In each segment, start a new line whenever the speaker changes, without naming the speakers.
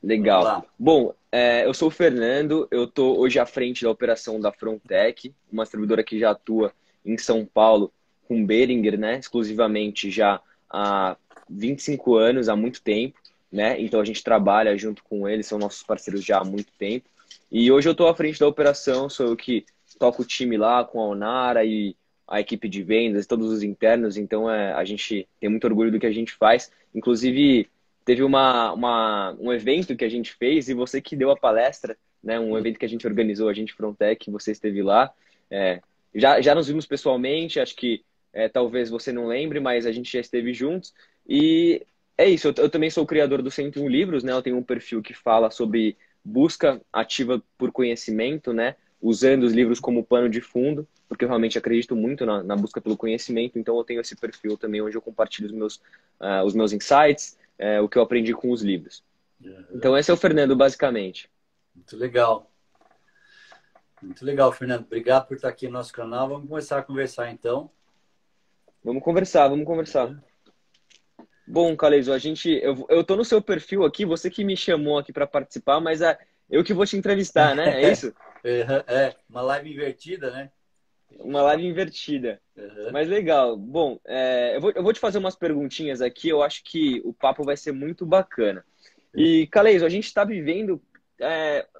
Vamos
Legal.
lá.
Bom, eu sou o Fernando, eu estou hoje à frente da operação da Frontec, uma distribuidora que já atua em São Paulo com Behringer, né, exclusivamente já há 25 anos, há muito tempo, né? Então a gente trabalha junto com eles, são nossos parceiros já há muito tempo. E hoje eu estou à frente da operação, sou eu que toco o time lá com a Onara e a equipe de vendas, todos os internos, então a gente tem muito orgulho do que a gente faz. Inclusive, teve um evento que a gente fez e você que deu a palestra, né? Um evento que a gente organizou, a gente Frontec, você esteve lá. É, já nos vimos pessoalmente, acho que talvez você não lembre, mas a gente já esteve juntos. E é isso, eu também sou o criador do 101 Livros, né? Eu tenho um perfil que fala sobre busca ativa por conhecimento, né? Usando os livros como pano de fundo, porque eu realmente acredito muito na busca pelo conhecimento, então eu tenho esse perfil também onde eu compartilho os meus insights, o que eu aprendi com os livros.
Uhum.
Então, esse é o Fernando, basicamente.
Muito legal. Muito legal, Fernando. Obrigado por estar aqui no nosso canal. Vamos começar a conversar, então.
Vamos conversar, vamos conversar.
Uhum.
Bom, Caleison, eu tô no seu perfil aqui, você que me chamou aqui para participar, mas eu que vou te entrevistar, né? É isso?
Uma live invertida, né? A
Uma
gente fala.
live invertida.
Uhum.
Mas legal. Bom, eu vou te fazer umas perguntinhas aqui, eu acho que o papo vai ser muito bacana. E, Caleison, a gente está vivendo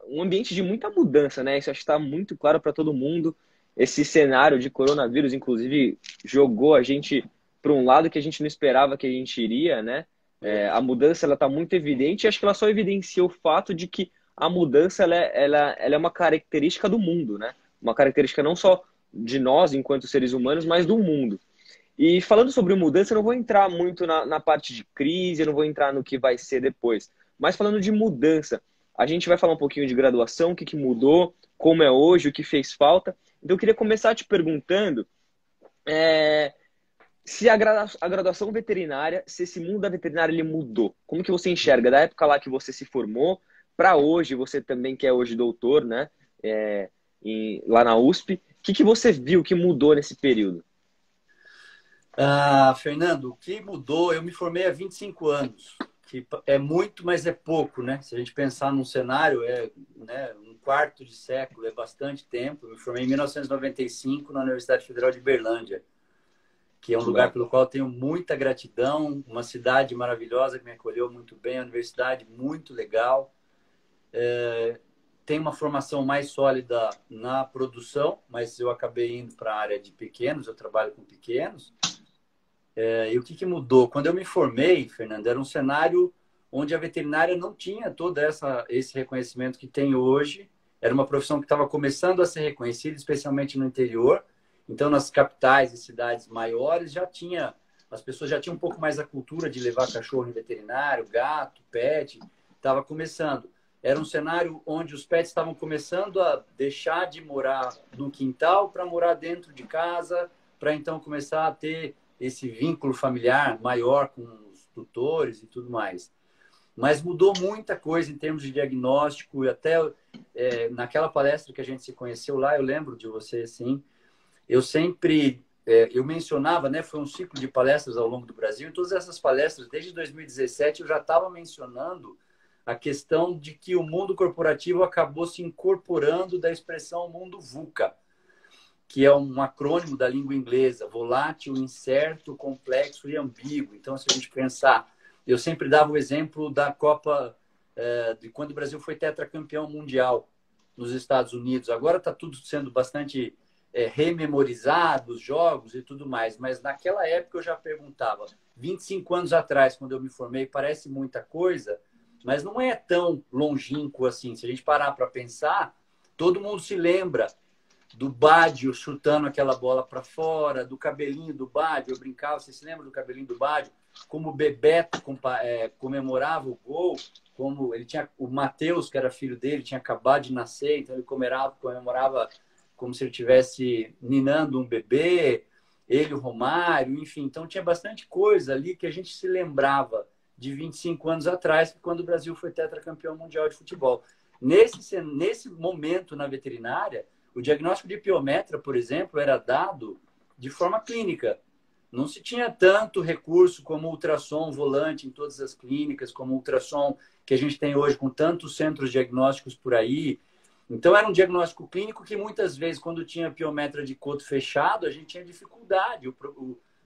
um ambiente de muita mudança, né? Isso acho que está muito claro para todo mundo. Esse cenário de coronavírus, inclusive, jogou a gente para um lado que a gente não esperava que a gente iria, né? A mudança ela está muito evidente e acho que ela só evidencia o fato de que a mudança ela é uma característica do mundo, né? Uma característica não só de nós enquanto seres humanos, mas do mundo. E falando sobre mudança, eu não vou entrar muito na parte de crise, eu não vou entrar no que vai ser depois. Mas falando de mudança, a gente vai falar um pouquinho de graduação, o que mudou, como é hoje, o que fez falta. Então eu queria começar te perguntando é, se a graduação veterinária, se esse mundo da veterinária ele mudou. Como que você enxerga da época lá que você se formou para hoje, você também que é hoje doutor, né? É, lá na USP. O que você viu que mudou nesse período?
Fernando, o que mudou? Eu me formei há 25 anos, que é muito, mas é pouco, né? Se a gente pensar num cenário, né, um quarto de século, é bastante tempo. Eu me formei em 1995 na Universidade Federal de Berlândia, que é um lugar
Legal.
pelo qual eu tenho muita gratidão, uma cidade maravilhosa que me acolheu muito bem, uma universidade muito legal. Tem uma formação mais sólida na produção, mas eu acabei indo para a área de pequenos, eu trabalho com pequenos. E o que mudou? Quando eu me formei, Fernando, era um cenário onde a veterinária não tinha todo esse reconhecimento que tem hoje. Era uma profissão que estava começando a ser reconhecida, especialmente no interior. Então, nas capitais e cidades maiores, as pessoas já tinham um pouco mais a cultura de levar cachorro em veterinário, gato, pet, estava começando. Era um cenário onde os pets estavam começando a deixar de morar no quintal para morar dentro de casa, para então começar a ter esse vínculo familiar maior com os tutores e tudo mais. Mas mudou muita coisa em termos de diagnóstico, e até naquela palestra que a gente se conheceu lá, eu lembro de você, sim, eu sempre eu mencionava, né, foi um ciclo de palestras ao longo do Brasil, em todas essas palestras, desde 2017, eu já estava mencionando a questão de que o mundo corporativo acabou se incorporando da expressão mundo VUCA, que é um acrônimo da língua inglesa, volátil, incerto, complexo e ambíguo. Então, se a gente pensar, eu sempre dava o exemplo da Copa, de quando o Brasil foi tetracampeão mundial nos Estados Unidos. Agora está tudo sendo bastante rememorizado, os jogos e tudo mais, mas naquela época eu já perguntava, 25 anos atrás, quando eu me formei, parece muita coisa, mas não é tão longínquo assim. Se a gente parar para pensar, todo mundo se lembra do Badio chutando aquela bola para fora, do cabelinho do Badio. Eu brincava, você se lembra do cabelinho do Badio? Como o Bebeto comemorava o gol, como ele tinha, o Matheus, que era filho dele, tinha acabado de nascer, então ele comemorava como se ele estivesse ninando um bebê, ele, o Romário, enfim. Então tinha bastante coisa ali que a gente se lembrava de 25 anos atrás, quando o Brasil foi tetracampeão mundial de futebol. Nesse momento na veterinária, o diagnóstico de piometra, por exemplo, era dado de forma clínica. Não se tinha tanto recurso como ultrassom volante em todas as clínicas, como ultrassom que a gente tem hoje com tantos centros diagnósticos por aí. Então, era um diagnóstico clínico que muitas vezes, quando tinha piometra de coto fechado, a gente tinha dificuldade.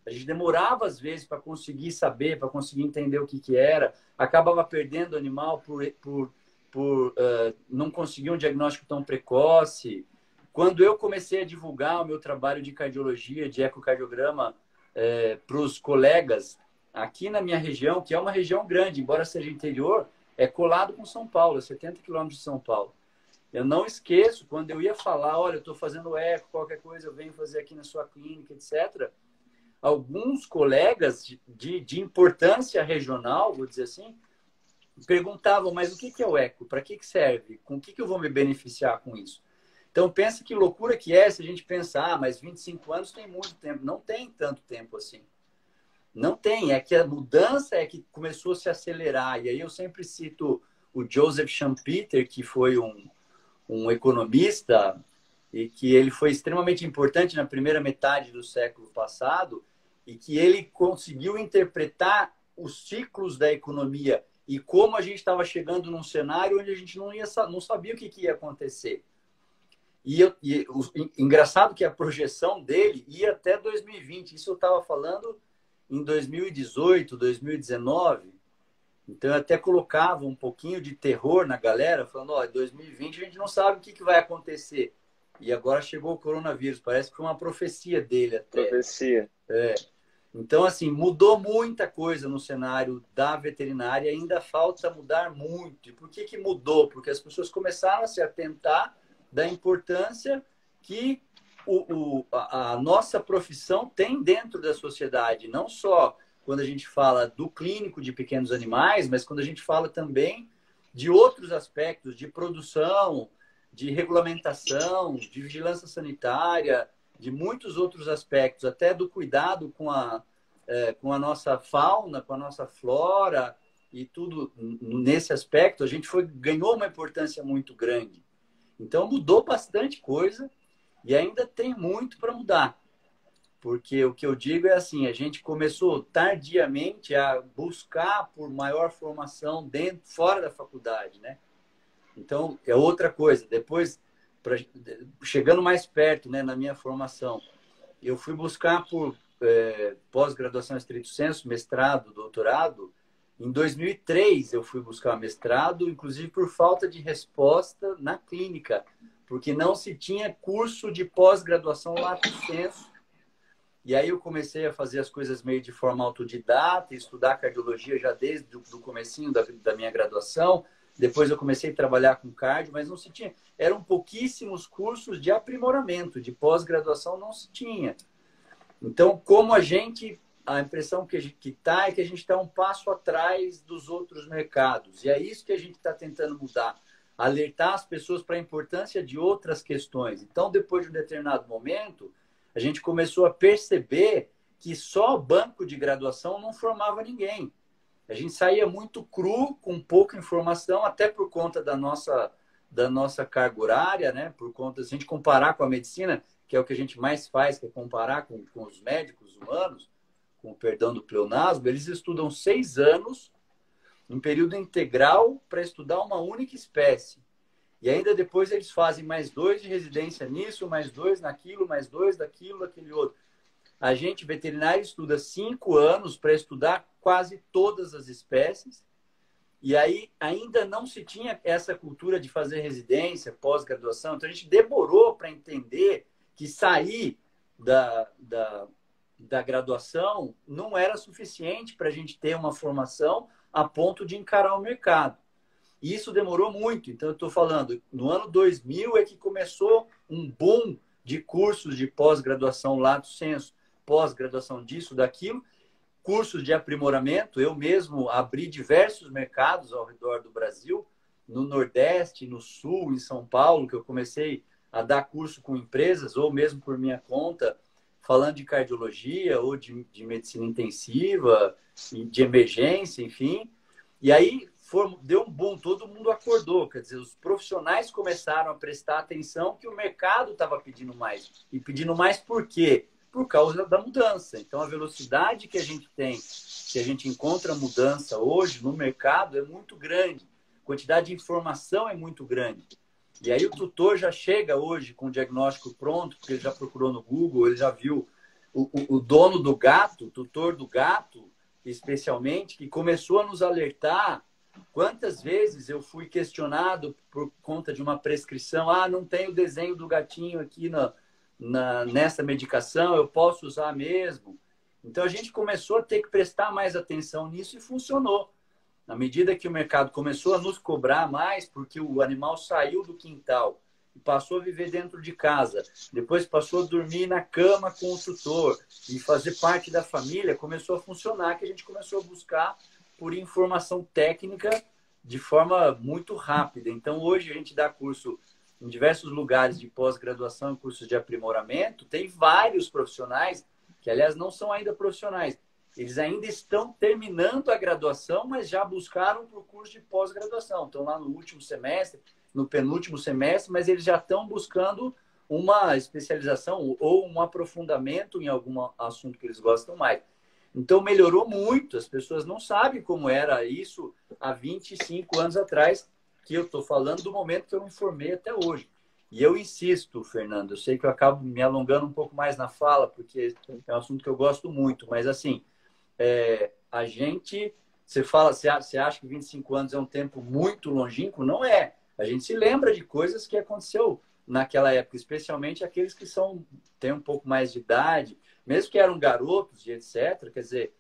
A gente demorava, às vezes, para conseguir saber, para conseguir entender o que era. Acabava perdendo o animal por não conseguir um diagnóstico tão precoce. Quando eu comecei a divulgar o meu trabalho de cardiologia, de ecocardiograma, para os colegas aqui na minha região, que é uma região grande, embora seja interior, é colado com São Paulo, 70 quilômetros de São Paulo. Eu não esqueço, quando eu ia falar, olha, eu estou fazendo eco, qualquer coisa eu venho fazer aqui na sua clínica, etc. Alguns colegas de importância regional, vou dizer assim, perguntavam, mas o que é o eco? Para que serve? Com o que eu vou me beneficiar com isso? Então, pensa que loucura que é se a gente pensar, mas 25 anos tem muito tempo. Não tem tanto tempo assim. Não tem. É que a mudança é que começou a se acelerar. E aí eu sempre cito o Joseph Schumpeter, que foi um economista e que ele foi extremamente importante na primeira metade do século passado e que ele conseguiu interpretar os ciclos da economia e como a gente estava chegando num cenário onde a gente não sabia o que ia acontecer. Engraçado que a projeção dele ia até 2020. Isso eu estava falando em 2018, 2019. Então, eu até colocava um pouquinho de terror na galera, falando, ó, em 2020 a gente não sabe o que vai acontecer. E agora chegou o coronavírus. Parece que foi uma profecia dele até.
Profecia.
Então, assim, mudou muita coisa no cenário da veterinária. Ainda falta mudar muito. E por que mudou? Porque as pessoas começaram a se atentar da importância que a nossa profissão tem dentro da sociedade, não só quando a gente fala do clínico de pequenos animais, mas quando a gente fala também de outros aspectos, de produção, de regulamentação, de vigilância sanitária, de muitos outros aspectos, até do cuidado com a nossa fauna, com a nossa flora e tudo nesse aspecto, a gente ganhou uma importância muito grande. Então, mudou bastante coisa e ainda tem muito para mudar. Porque o que eu digo é assim, a gente começou tardiamente a buscar por maior formação fora da faculdade, né? Então, é outra coisa. Depois, chegando mais perto, né, na minha formação, eu fui buscar por pós-graduação estrito sensu, mestrado, doutorado. Em 2003, eu fui buscar mestrado, inclusive por falta de resposta na clínica, porque não se tinha curso de pós-graduação lato sensu. E aí eu comecei a fazer as coisas meio de forma autodidata, estudar cardiologia já desde o comecinho da minha graduação. Depois eu comecei a trabalhar com cardio, mas não se tinha. Eram pouquíssimos cursos de aprimoramento, de pós-graduação não se tinha. Então, a impressão que está é que a gente está um passo atrás dos outros mercados. E é isso que a gente está tentando mudar. Alertar as pessoas para a importância de outras questões. Então, depois de um determinado momento, a gente começou a perceber que só banco de graduação não formava ninguém. A gente saía muito cru, com pouca informação, até por conta da nossa carga horária, né? Por conta, se a gente comparar com a medicina, que é o que a gente mais faz, que é comparar com os médicos humanos, com o perdão do pleonasmo, eles estudam 6 anos, em período integral, para estudar uma única espécie. E ainda depois eles fazem mais 2 de residência nisso, mais 2 naquilo, mais 2 daquilo, aquele outro. A gente, veterinário, estuda 5 anos para estudar quase todas as espécies. E aí ainda não se tinha essa cultura de fazer residência, pós-graduação. Então a gente demorou para entender que sair da graduação não era suficiente para a gente ter uma formação a ponto de encarar o mercado. E isso demorou muito. Então, eu estou falando, no ano 2000 é que começou um boom de cursos de pós-graduação lato sensu, pós-graduação disso, daquilo, cursos de aprimoramento. Eu mesmo abri diversos mercados ao redor do Brasil, no Nordeste, no Sul, em São Paulo, que eu comecei a dar curso com empresas, ou mesmo por minha conta, falando de cardiologia ou de medicina intensiva, de emergência, enfim. E aí deu um boom, todo mundo acordou. Quer dizer, os profissionais começaram a prestar atenção que o mercado estava pedindo mais. E pedindo mais por quê? por causa da mudança. Então, a velocidade que a gente tem, que a gente encontra mudança hoje no mercado é muito grande. A quantidade de informação é muito grande. E aí o tutor já chega hoje com o diagnóstico pronto, porque ele já procurou no Google, ele já viu o dono do gato, o tutor do gato, especialmente, que começou a nos alertar. Quantas vezes eu fui questionado por conta de uma prescrição, não tem o desenho do gatinho aqui nessa medicação, eu posso usar mesmo? Então a gente começou a ter que prestar mais atenção nisso e funcionou. Na medida que o mercado começou a nos cobrar mais, porque o animal saiu do quintal e passou a viver dentro de casa, depois passou a dormir na cama com o tutor e fazer parte da família, começou a funcionar, que a gente começou a buscar por informação técnica de forma muito rápida. Então, hoje a gente dá curso em diversos lugares de pós-graduação, cursos de aprimoramento. Tem vários profissionais que, aliás, não são ainda profissionais. Eles ainda estão terminando a graduação, mas já buscaram para o curso de pós-graduação. Estão lá no último semestre, no penúltimo semestre, mas eles já estão buscando uma especialização ou um aprofundamento em algum assunto que eles gostam mais. Então, melhorou muito. As pessoas não sabem como era isso há 25 anos atrás, que eu estou falando do momento que eu me formei até hoje. E eu insisto, Fernando, eu sei que eu acabo me alongando um pouco mais na fala, porque é um assunto que eu gosto muito, mas assim, a gente, você acha que 25 anos é um tempo muito longínquo? Não é. A gente se lembra de coisas que aconteceu naquela época, especialmente aqueles que têm um pouco mais de idade, mesmo que eram garotos e etc. Quer dizer,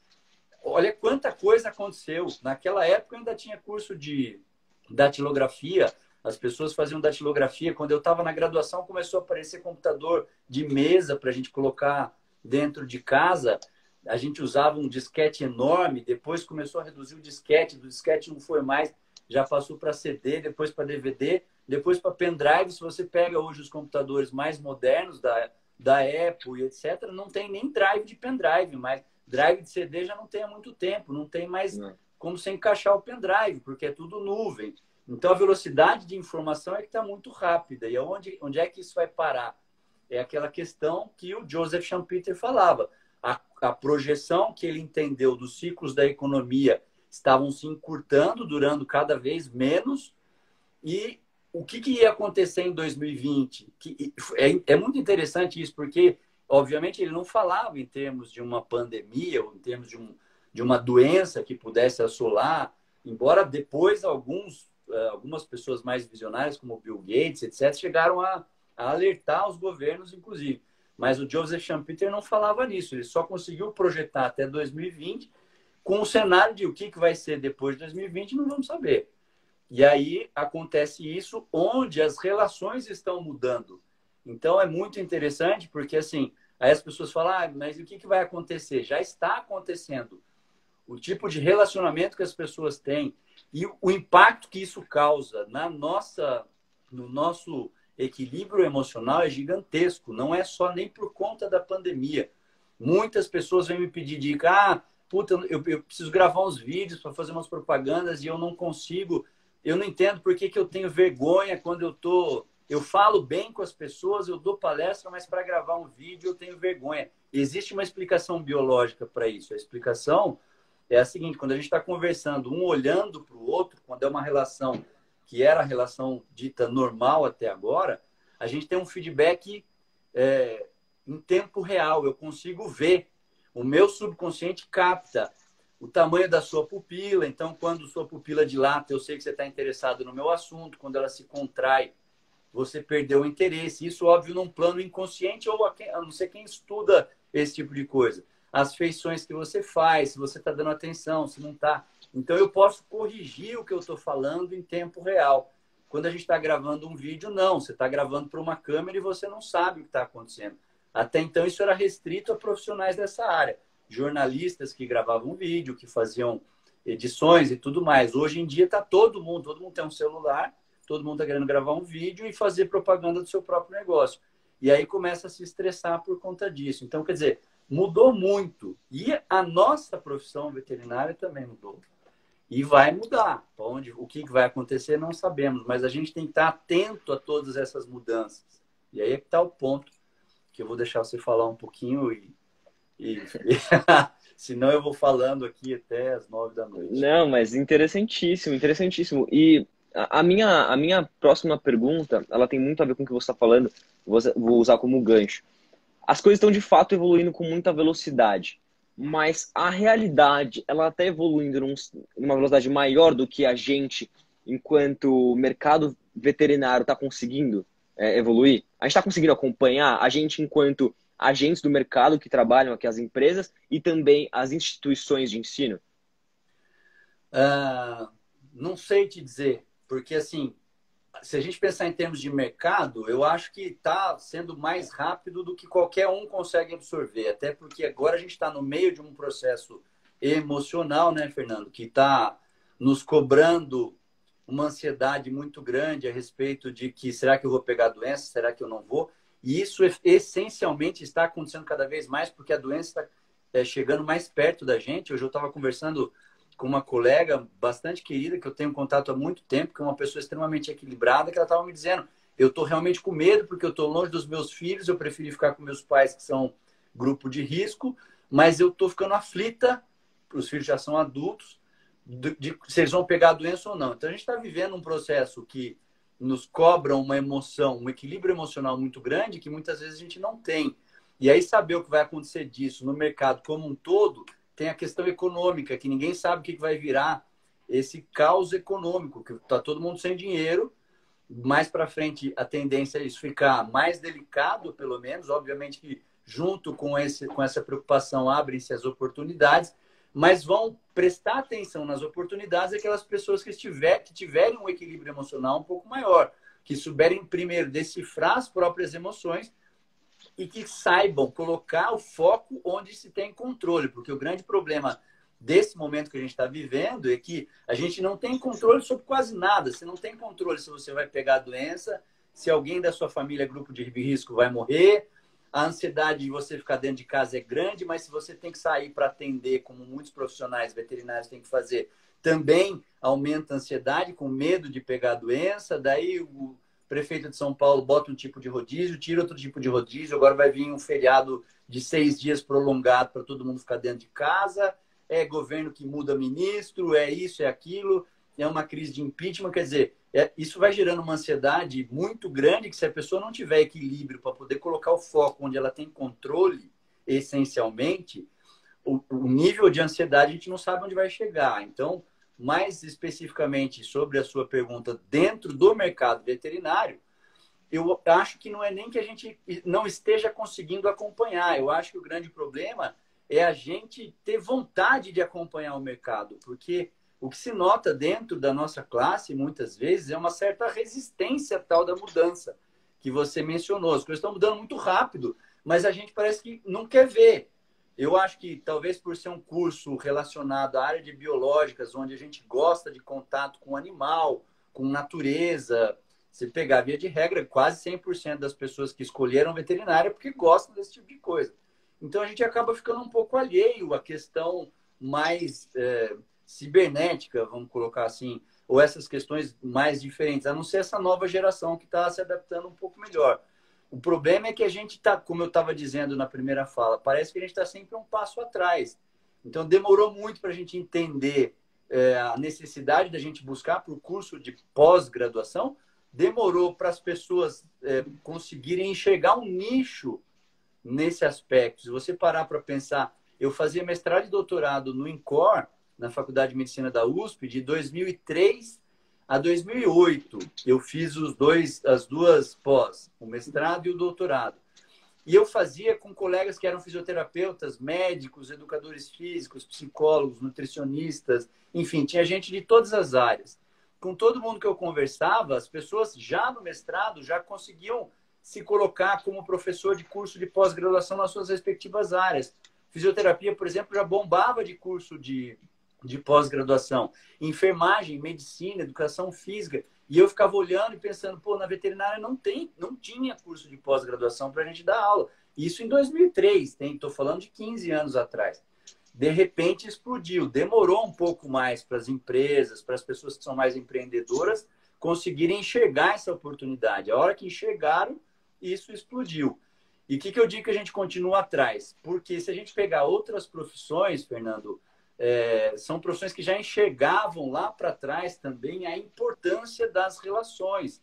olha quanta coisa aconteceu. Naquela época ainda tinha curso de datilografia, as pessoas faziam datilografia. Quando eu estava na graduação, começou a aparecer computador de mesa para a gente colocar dentro de casa. A gente usava um disquete enorme, depois começou a reduzir o disquete, do disquete não foi mais, já passou para CD, depois para DVD, depois para pendrive. Se você pega hoje os computadores mais modernos da Apple e etc., não tem nem drive de pendrive, mas drive de CD já não tem há muito tempo, não tem mais como você encaixar o pendrive, porque é tudo nuvem. Então, a velocidade de informação é que está muito rápida. E onde é que isso vai parar? É aquela questão que o Joseph Schumpeter falava. A projeção que ele entendeu dos ciclos da economia estavam se encurtando, durando cada vez menos. E o que ia acontecer em 2020? É muito interessante isso, porque, obviamente, ele não falava em termos de uma pandemia ou em termos de uma doença que pudesse assolar, embora depois algumas pessoas mais visionárias, como Bill Gates, etc., chegaram a alertar os governos, inclusive. Mas o Joseph Schumpeter não falava nisso. Ele só conseguiu projetar até 2020 com o cenário de o que vai ser depois de 2020, não vamos saber. E aí acontece isso onde as relações estão mudando. Então, é muito interessante porque, assim, aí as pessoas falam, mas o que vai acontecer? Já está acontecendo. O tipo de relacionamento que as pessoas têm e o impacto que isso causa no nosso equilíbrio emocional é gigantesco. Não é só nem por conta da pandemia. Muitas pessoas vêm me pedir dica. Eu preciso gravar uns vídeos para fazer umas propagandas e eu não consigo. Eu não entendo por que eu tenho vergonha quando eu falo bem com as pessoas, eu dou palestra, mas para gravar um vídeo eu tenho vergonha. Existe uma explicação biológica para isso. A explicação é a seguinte: quando a gente está conversando, um olhando para o outro, quando é uma relação que era a relação dita normal até agora, a gente tem um feedback em tempo real. Eu consigo ver. O meu subconsciente capta o tamanho da sua pupila. Então, quando sua pupila dilata, eu sei que você está interessado no meu assunto. Quando ela se contrai, você perdeu o interesse. Isso, óbvio, num plano inconsciente, ou a não ser quem estuda esse tipo de coisa. As feições que você faz, se você está dando atenção, se não está. Então, eu posso corrigir o que eu estou falando em tempo real. Quando a gente está gravando um vídeo, não. Você está gravando para uma câmera e você não sabe o que está acontecendo. Até então, isso era restrito a profissionais dessa área. Jornalistas que gravavam vídeo, que faziam edições e tudo mais. Hoje em dia, está todo mundo tem um celular, todo mundo está querendo gravar um vídeo e fazer propaganda do seu próprio negócio. E aí começa a se estressar por conta disso. Então, quer dizer, mudou muito. E a nossa profissão veterinária também mudou. E vai mudar. O que vai acontecer, não sabemos. Mas a gente tem que estar atento a todas essas mudanças. E aí é que está o ponto que eu vou deixar você falar um pouquinho e senão eu vou falando aqui até as 9 da noite.
Não, mas interessantíssimo, interessantíssimo. E a minha próxima pergunta, ela tem muito a ver com o que você está falando, vou usar como gancho. As coisas estão de fato evoluindo com muita velocidade, mas a realidade, ela está evoluindo numa velocidade maior do que a gente, enquanto mercado veterinário, está conseguindo evoluir? A gente está conseguindo acompanhar a gente enquanto agentes do mercado que trabalham aqui, as empresas, e também as instituições de ensino?
Não sei te dizer, porque assim, se a gente pensar em termos de mercado, eu acho que está sendo mais rápido do que qualquer um consegue absorver. Até porque agora a gente está no meio de um processo emocional, né, Fernando? Que está nos cobrando uma ansiedade muito grande a respeito de que será que eu vou pegar a doença? Será que eu não vou? E isso essencialmente está acontecendo cada vez mais porque a doença está chegando mais perto da gente. Hoje eu estava conversando com uma colega bastante querida, que eu tenho contato há muito tempo, que é uma pessoa extremamente equilibrada, que ela estava me dizendo, eu estou realmente com medo porque eu estou longe dos meus filhos, eu preferi ficar com meus pais, que são grupo de risco, mas eu estou ficando aflita, os filhos já são adultos, de se eles vão pegar a doença ou não. Então, a gente está vivendo um processo que nos cobra uma emoção, um equilíbrio emocional muito grande, que muitas vezes a gente não tem. E aí, saber o que vai acontecer disso no mercado como um todo, tem a questão econômica, que ninguém sabe o que vai virar esse caos econômico, que está todo mundo sem dinheiro. Mais para frente, a tendência é isso ficar mais delicado, pelo menos. Obviamente que junto com essa preocupação abrem-se as oportunidades, mas vão prestar atenção nas oportunidades aquelas pessoas que tiverem um equilíbrio emocional um pouco maior, que souberem primeiro decifrar as próprias emoções e que saibam colocar o foco onde se tem controle, porque o grande problema desse momento que a gente está vivendo é que a gente não tem controle sobre quase nada. Você não tem controle se você vai pegar a doença, se alguém da sua família é grupo de risco vai morrer. A ansiedade de você ficar dentro de casa é grande, mas se você tem que sair para atender, como muitos profissionais veterinários têm que fazer, também aumenta a ansiedade, com medo de pegar a doença. Daí o prefeito de São Paulo bota um tipo de rodízio, tira outro tipo de rodízio, agora vai vir um feriado de 6 dias prolongado para todo mundo ficar dentro de casa. É governo que muda ministro, é isso, é aquilo, é uma crise de impeachment. Quer dizer, isso vai gerando uma ansiedade muito grande que se a pessoa não tiver equilíbrio para poder colocar o foco onde ela tem controle, essencialmente, o nível de ansiedade a gente não sabe onde vai chegar. Então, mais especificamente sobre a sua pergunta, dentro do mercado veterinário, eu acho que não é nem que a gente não esteja conseguindo acompanhar. Eu acho que o grande problema é a gente ter vontade de acompanhar o mercado, porque o que se nota dentro da nossa classe, muitas vezes, é uma certa resistência tal da mudança que você mencionou. As coisas estão mudando muito rápido, mas a gente parece que não quer ver. Eu acho que talvez por ser um curso relacionado à área de biológicas, onde a gente gosta de contato com animal, com natureza, se pegar via de regra, quase 100% das pessoas que escolheram veterinária é porque gostam desse tipo de coisa. Então a gente acaba ficando um pouco alheio à questão mais cibernética, vamos colocar assim, ou essas questões mais diferentes, a não ser essa nova geração que está se adaptando um pouco melhor. O problema é que a gente está, como eu estava dizendo na primeira fala, parece que a gente está sempre um passo atrás. Então demorou muito para a gente entender a necessidade da gente buscar para o curso de pós-graduação, demorou para as pessoas conseguirem enxergar um nicho nesse aspecto. Se você parar para pensar, eu fazia mestrado e doutorado no INCOR, na Faculdade de Medicina da USP, de 2003 a 2008. Eu fiz as duas pós, o mestrado e o doutorado. E eu fazia com colegas que eram fisioterapeutas, médicos, educadores físicos, psicólogos, nutricionistas, enfim, tinha gente de todas as áreas. Com todo mundo que eu conversava, as pessoas já no mestrado já conseguiam se colocar como professor de curso de pós-graduação nas suas respectivas áreas. Fisioterapia, por exemplo, já bombava de curso de pós-graduação. Enfermagem, medicina, educação física. E eu ficava olhando e pensando, pô, na veterinária não tinha curso de pós-graduação para a gente dar aula. Isso em 2003, estou falando de 15 anos atrás. De repente explodiu. Demorou um pouco mais para as empresas, para as pessoas que são mais empreendedoras, conseguirem enxergar essa oportunidade. A hora que enxergaram, isso explodiu. E o que eu digo que a gente continua atrás? Porque se a gente pegar outras profissões, Fernando, são profissões que já enxergavam lá para trás também a importância das relações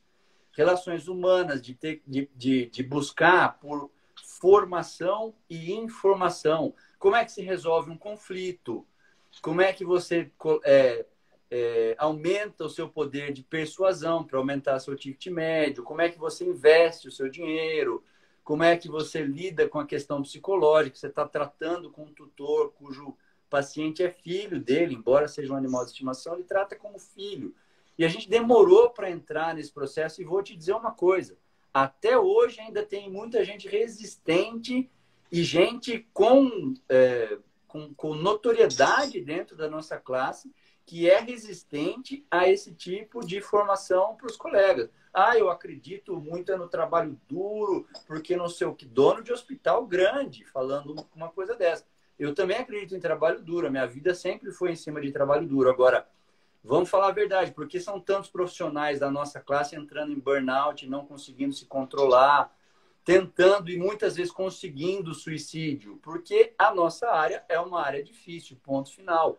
humanas, de buscar por formação e informação. Como é que se resolve um conflito? Como é que você aumenta o seu poder de persuasão para aumentar seu ticket médio? Como é que você investe o seu dinheiro? Como é que você lida com a questão psicológica? Você está tratando com um tutor cujo paciente é filho dele, embora seja um animal de estimação, ele trata como filho. E a gente demorou para entrar nesse processo e vou te dizer uma coisa. Até hoje ainda tem muita gente resistente e gente com notoriedade dentro da nossa classe que é resistente a esse tipo de formação para os colegas. Eu acredito muito no trabalho duro, porque não sei o que, dono de hospital grande, falando uma coisa dessa. Eu também acredito em trabalho duro, a minha vida sempre foi em cima de trabalho duro. Agora, vamos falar a verdade, por que são tantos profissionais da nossa classe entrando em burnout, não conseguindo se controlar, tentando e muitas vezes conseguindo suicídio? Porque a nossa área é uma área difícil, ponto final.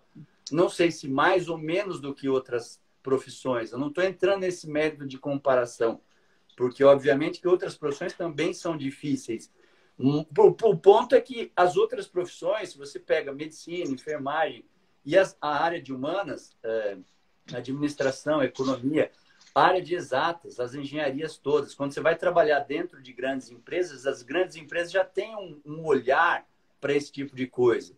Não sei se mais ou menos do que outras profissões. Eu não estou entrando nesse mérito de comparação, porque obviamente que outras profissões também são difíceis. O ponto é que as outras profissões, se você pega medicina, enfermagem e a área de humanas, administração, economia, a área de exatas, as engenharias todas, quando você vai trabalhar dentro de grandes empresas, as grandes empresas já têm um olhar para esse tipo de coisa.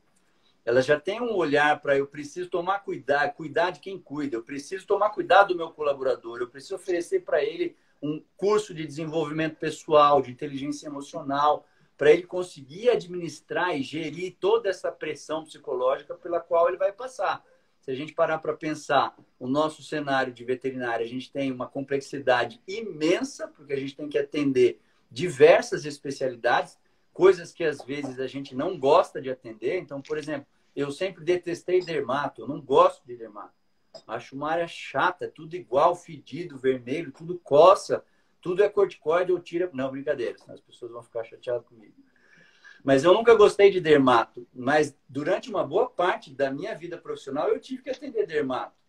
Elas já têm um olhar para eu preciso tomar cuidar de quem cuida, eu preciso tomar cuidado do meu colaborador, eu preciso oferecer para ele um curso de desenvolvimento pessoal, de inteligência emocional, para ele conseguir administrar e gerir toda essa pressão psicológica pela qual ele vai passar. Se a gente parar para pensar, o nosso cenário de veterinária, a gente tem uma complexidade imensa, porque a gente tem que atender diversas especialidades, coisas que às vezes a gente não gosta de atender. Então, por exemplo, eu sempre detestei dermato, eu não gosto de dermato. Acho uma área chata, tudo igual, fedido, vermelho, tudo coça, tudo é corticoide ou tira... Não, brincadeira, senão as pessoas vão ficar chateadas comigo. Mas eu nunca gostei de dermato. Mas durante uma boa parte da minha vida profissional, eu tive que atender dermato.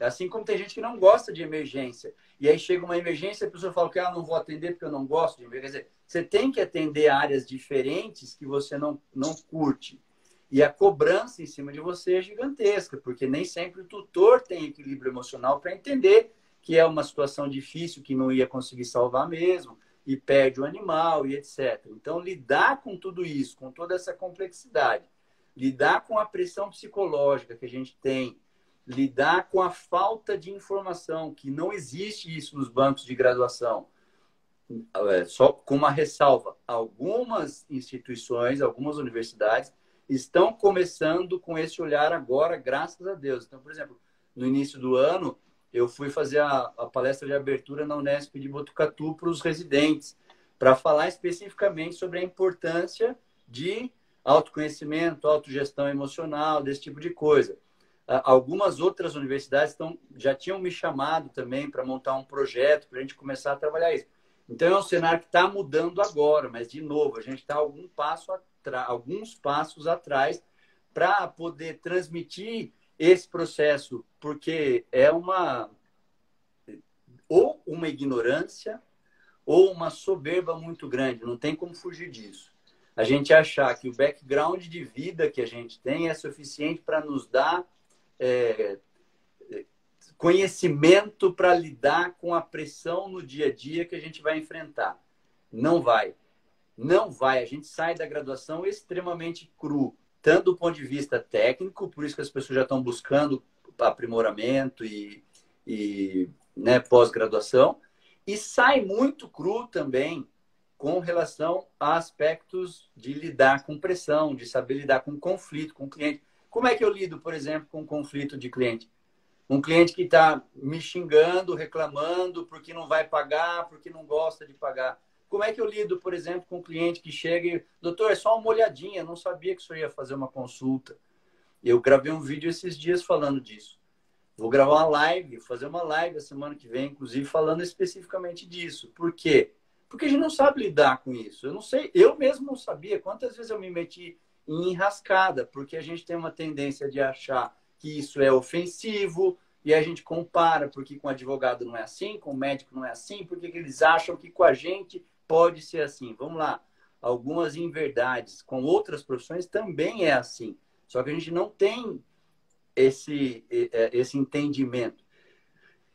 Assim como tem gente que não gosta de emergência. E aí chega uma emergência e a pessoa fala que não vou atender porque eu não gosto de emergência. Quer dizer, você tem que atender áreas diferentes que você não curte. E a cobrança em cima de você é gigantesca, porque nem sempre o tutor tem equilíbrio emocional para entender que é uma situação difícil, que não ia conseguir salvar mesmo, e perde o animal e etc. Então, lidar com tudo isso, com toda essa complexidade, lidar com a pressão psicológica que a gente tem, lidar com a falta de informação, que não existe isso nos bancos de graduação. Só com uma ressalva, algumas instituições, algumas universidades estão começando com esse olhar agora, graças a Deus. Então, por exemplo, no início do ano, eu fui fazer a palestra de abertura na Unesp de Botucatu para os residentes, para falar especificamente sobre a importância de autoconhecimento, autogestão emocional, desse tipo de coisa. Algumas outras universidades já tinham me chamado também para montar um projeto para a gente começar a trabalhar isso. Então, é um cenário que está mudando agora, mas, de novo, a gente está alguns passos atrás para poder transmitir esse processo, porque é ou uma ignorância ou uma soberba muito grande, não tem como fugir disso. A gente achar que o background de vida que a gente tem é suficiente para nos dar conhecimento para lidar com a pressão no dia a dia que a gente vai enfrentar. Não vai. Não vai. A gente sai da graduação extremamente cru, tanto do ponto de vista técnico, por isso que as pessoas já estão buscando aprimoramento e pós-graduação, e sai muito cru também com relação a aspectos de lidar com pressão, de saber lidar com conflito com o cliente. Como é que eu lido, por exemplo, com conflito de cliente? Um cliente que está me xingando, reclamando, porque não vai pagar, porque não gosta de pagar. Como é que eu lido, por exemplo, com um cliente que chega e... Doutor, é só uma olhadinha, não sabia que o senhor ia fazer uma consulta. Eu gravei um vídeo esses dias falando disso. Vou gravar uma live, fazer uma live a semana que vem, inclusive, falando especificamente disso. Por quê? porque a gente não sabe lidar com isso. Eu não sei, eu mesmo não sabia quantas vezes eu me meti em enrascada, porque a gente tem uma tendência de achar que isso é ofensivo e a gente compara, porque com o advogado não é assim, com o médico não é assim, porque que eles acham que com a gente pode ser assim. Vamos lá, algumas inverdades com outras profissões também é assim, só que a gente não tem esse entendimento.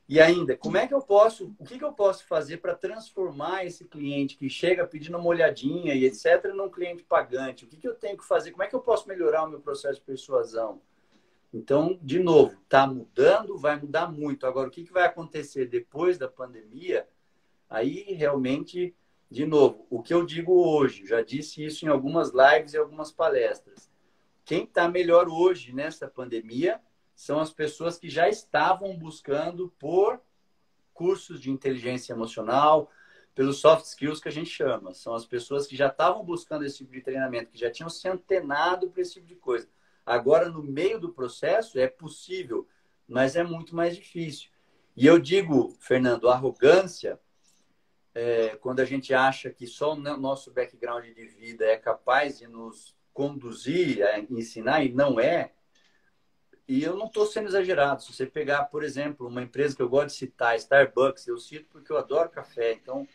E ainda, como é que eu posso, o que que eu posso fazer para transformar esse cliente que chega pedindo uma olhadinha e etc, num cliente pagante? O que que eu tenho que fazer? Como é que eu posso melhorar o meu processo de persuasão? Então, de novo, está mudando, vai mudar muito. Agora, o que que vai acontecer depois da pandemia? Aí, realmente, de novo, o que eu digo hoje, já disse isso em algumas lives e algumas palestras. Quem está melhor hoje nessa pandemia são as pessoas que já estavam buscando por cursos de inteligência emocional, pelos soft skills que a gente chama. São as pessoas que já estavam buscando esse tipo de treinamento, que já tinham se antenado para esse tipo de coisa. Agora, no meio do processo, é possível, mas é muito mais difícil. E eu digo, Fernando, arrogância, quando a gente acha que só o nosso background de vida é capaz de nos conduzir, a ensinar, e não é. E eu não estou sendo exagerado. Se você pegar, por exemplo, uma empresa que eu gosto de citar, Starbucks, eu cito porque eu adoro café. Então,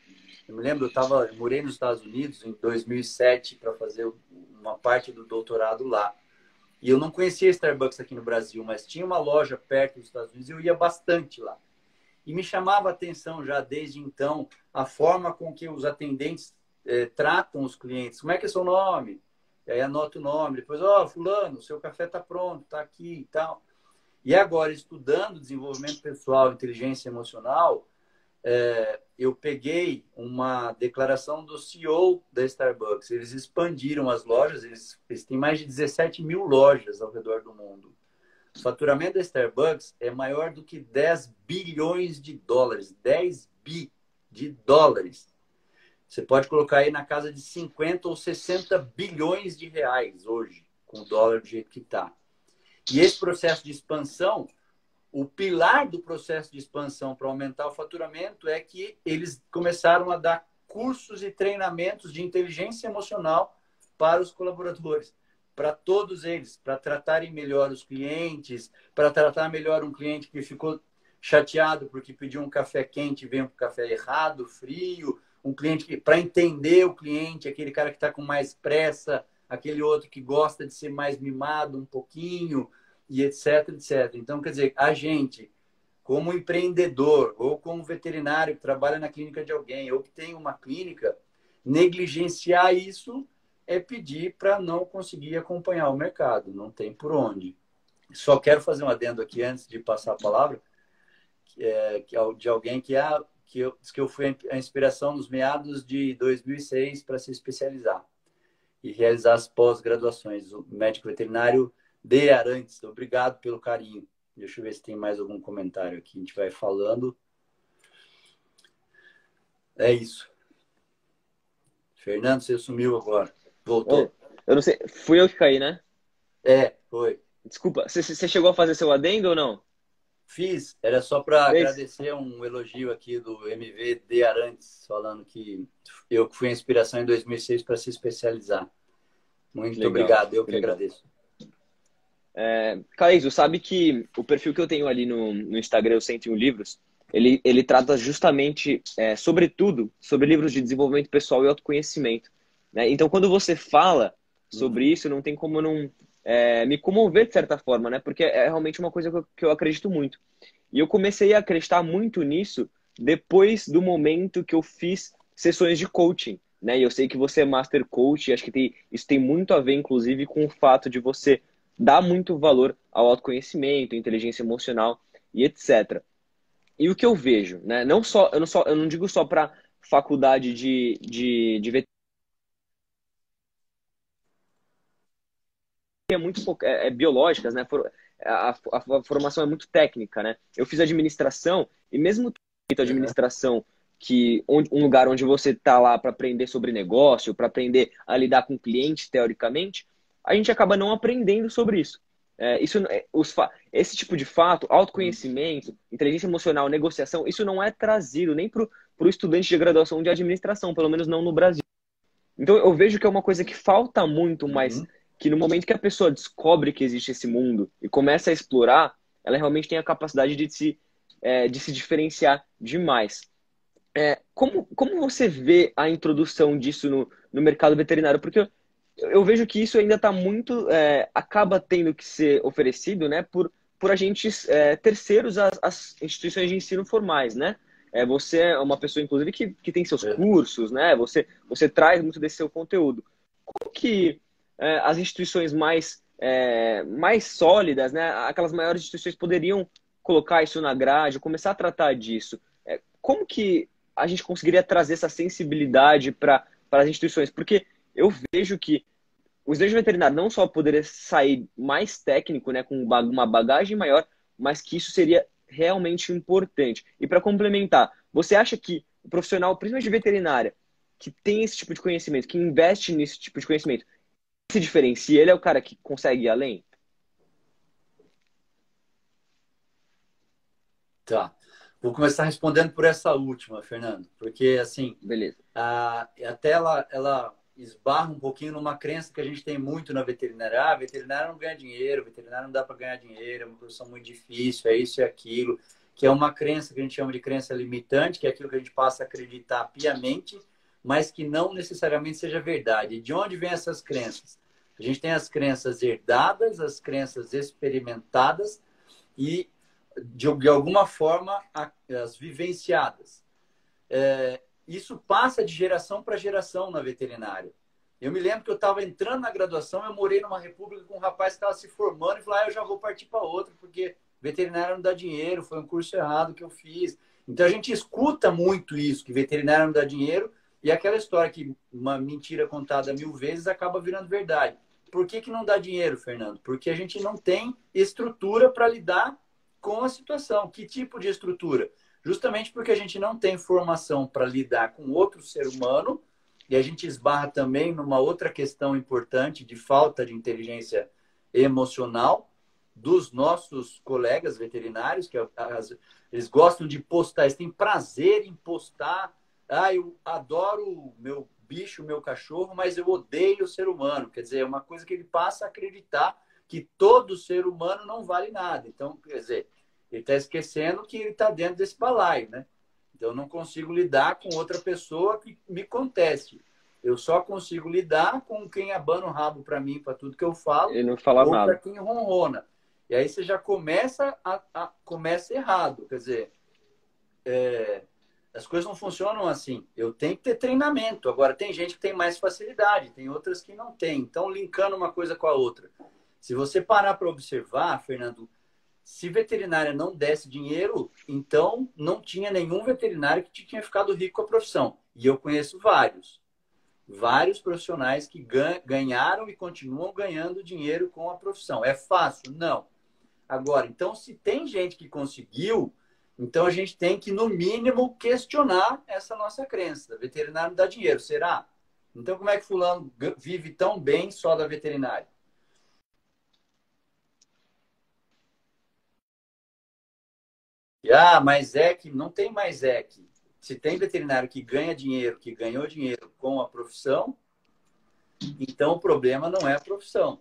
eu me lembro, eu morei nos Estados Unidos em 2007 para fazer uma parte do doutorado lá. E eu não conhecia Starbucks aqui no Brasil, mas tinha uma loja perto dos Estados Unidos e eu ia bastante lá. E me chamava a atenção já desde então a forma com que os atendentes tratam os clientes. Como é que é seu nome? E aí anota o nome. Depois, fulano, seu café está pronto, está aqui e tal. E agora, estudando desenvolvimento pessoal, inteligência emocional, eu peguei uma declaração do CEO da Starbucks. Eles expandiram as lojas, eles têm mais de 17 mil lojas ao redor do mundo. O faturamento da Starbucks é maior do que 10 bilhões de dólares. 10 bi de dólares. Você pode colocar aí na casa de 50 ou 60 bilhões de reais hoje, com o dólar do jeito que está. E esse processo de expansão, o pilar do processo de expansão para aumentar o faturamento é que eles começaram a dar cursos e treinamentos de inteligência emocional para os colaboradores, para todos eles, para tratarem melhor os clientes, para tratar melhor um cliente que ficou chateado porque pediu um café quente e veio um café errado, frio, um cliente que, para entender o cliente, aquele cara que está com mais pressa, aquele outro que gosta de ser mais mimado um pouquinho, e etc, etc. Então, quer dizer, a gente, como empreendedor, ou como veterinário que trabalha na clínica de alguém, ou que tem uma clínica, negligenciar isso é pedir para não conseguir acompanhar o mercado. Não tem por onde. Só quero fazer um adendo aqui antes de passar a palavra, de alguém que eu fui a inspiração nos meados de 2006 para se especializar e realizar as pós-graduações. O médico veterinário D. Arantes, obrigado pelo carinho. Deixa eu ver se tem mais algum comentário aqui. A gente vai falando. É isso. Fernando, você sumiu agora. Voltou.
Eu não sei, fui eu que caí, né?
Foi.
Desculpa, você chegou a fazer seu adendo ou não?
Fiz. Era só para
Fez?
agradecer um elogio aqui do MV D. Arantes, falando que eu fui a inspiração em 2006 para se especializar. Muito
Legal,
obrigado. Eu que
legal.
agradeço.
Caíso, sabe que o perfil que eu tenho ali no Instagram, o 101 Livros, ele trata justamente, sobretudo, sobre livros de desenvolvimento pessoal e autoconhecimento, né? Então, quando você fala sobre isso, não tem como não me comover de certa forma, né? Porque é realmente uma coisa que eu acredito muito. E eu comecei a acreditar muito nisso depois do momento que eu fiz sessões de coaching, né? E eu sei que você é Master Coach, e acho que isso tem muito a ver, inclusive, com o fato de você dar muito valor ao autoconhecimento, inteligência emocional e etc. E o que eu vejo, né? Eu não digo só para faculdade de veterinária, biológicas, né? A formação é muito técnica, né? Eu fiz administração e mesmo feito administração um lugar onde você está lá para aprender sobre negócio, para aprender a lidar com cliente, teoricamente, a gente acaba não aprendendo sobre isso. Esse tipo de fato, autoconhecimento, inteligência emocional, negociação, isso não é trazido nem para o estudante de graduação de administração, pelo menos não no Brasil. Então eu vejo que é uma coisa que falta muito, mas
Uhum.
que no momento que a pessoa descobre que existe esse mundo e começa a explorar, ela realmente tem a capacidade de se diferenciar demais. Como você vê a introdução disso no mercado veterinário? Porque eu vejo que isso ainda está muito, acaba tendo que ser oferecido, né, por agentes terceiros às instituições de ensino formais, né? Você é uma pessoa, inclusive, que tem seus
É.
cursos, né? Você traz muito desse seu conteúdo. Como que as instituições mais sólidas, né, aquelas maiores instituições poderiam colocar isso na grade, começar a tratar disso? Como que a gente conseguiria trazer essa sensibilidade para as instituições? Porque eu vejo que o estudante veterinário não só poderia sair mais técnico, né, com uma bagagem maior, mas que isso seria realmente importante. E para complementar, você acha que o profissional, principalmente de veterinária, que tem esse tipo de conhecimento, que investe nesse tipo de conhecimento, se diferencia? Ele é o cara que consegue ir além?
Tá. Vou começar respondendo por essa última, Fernando, porque assim,
Beleza.
até ela esbarra um pouquinho numa crença que a gente tem muito na veterinária. Ah, veterinário não ganha dinheiro, veterinário não dá para ganhar dinheiro, é uma profissão muito difícil, é isso e aquilo, que é uma crença que a gente chama de crença limitante, que é aquilo que a gente passa a acreditar piamente, mas que não necessariamente seja verdade. E de onde vêm essas crenças? A gente tem as crenças herdadas, as crenças experimentadas e, de alguma forma, as vivenciadas. Isso passa de geração para geração na veterinária. Eu me lembro que eu estava entrando na graduação, eu morei numa república com um rapaz que estava se formando e falou, eu já vou partir para outra, porque veterinária não dá dinheiro, foi um curso errado que eu fiz. Então a gente escuta muito isso, que veterinária não dá dinheiro, e aquela história que uma mentira contada 1000 vezes acaba virando verdade. Por que não dá dinheiro, Fernando? Porque a gente não tem estrutura para lidar com a situação. Que tipo de estrutura? Justamente porque a gente não tem formação para lidar com outro ser humano, e a gente esbarra também numa outra questão importante de falta de inteligência emocional dos nossos colegas veterinários, que eles gostam de postar, eles têm prazer em postar. Eu adoro o meu bicho, o meu cachorro, mas eu odeio o ser humano. Quer dizer, é uma coisa que ele passa a acreditar que todo ser humano não vale nada. Então, quer dizer, ele está esquecendo que ele está dentro desse balaio, né? Então, eu não consigo lidar com outra pessoa que me conteste. Eu só consigo lidar com quem abana o rabo para mim, para tudo que eu falo,
Ele não fala
ou para
nada.
quem ronrona. E aí você já começa errado. Quer dizer, as coisas não funcionam assim. Eu tenho que ter treinamento. Agora, tem gente que tem mais facilidade, tem outras que não tem. Então, linkando uma coisa com a outra. Se você parar para observar, Fernando, se veterinária não desse dinheiro, então não tinha nenhum veterinário que tinha ficado rico com a profissão. E eu conheço vários profissionais que ganharam e continuam ganhando dinheiro com a profissão. É fácil? Não. Agora, então, se tem gente que conseguiu, então a gente tem que, no mínimo, questionar essa nossa crença. Veterinário não dá dinheiro, será? Então, como é que fulano vive tão bem só da veterinária? Mas é que não tem mais que. Se tem veterinário que ganha dinheiro, que ganhou dinheiro com a profissão, então o problema não é a profissão,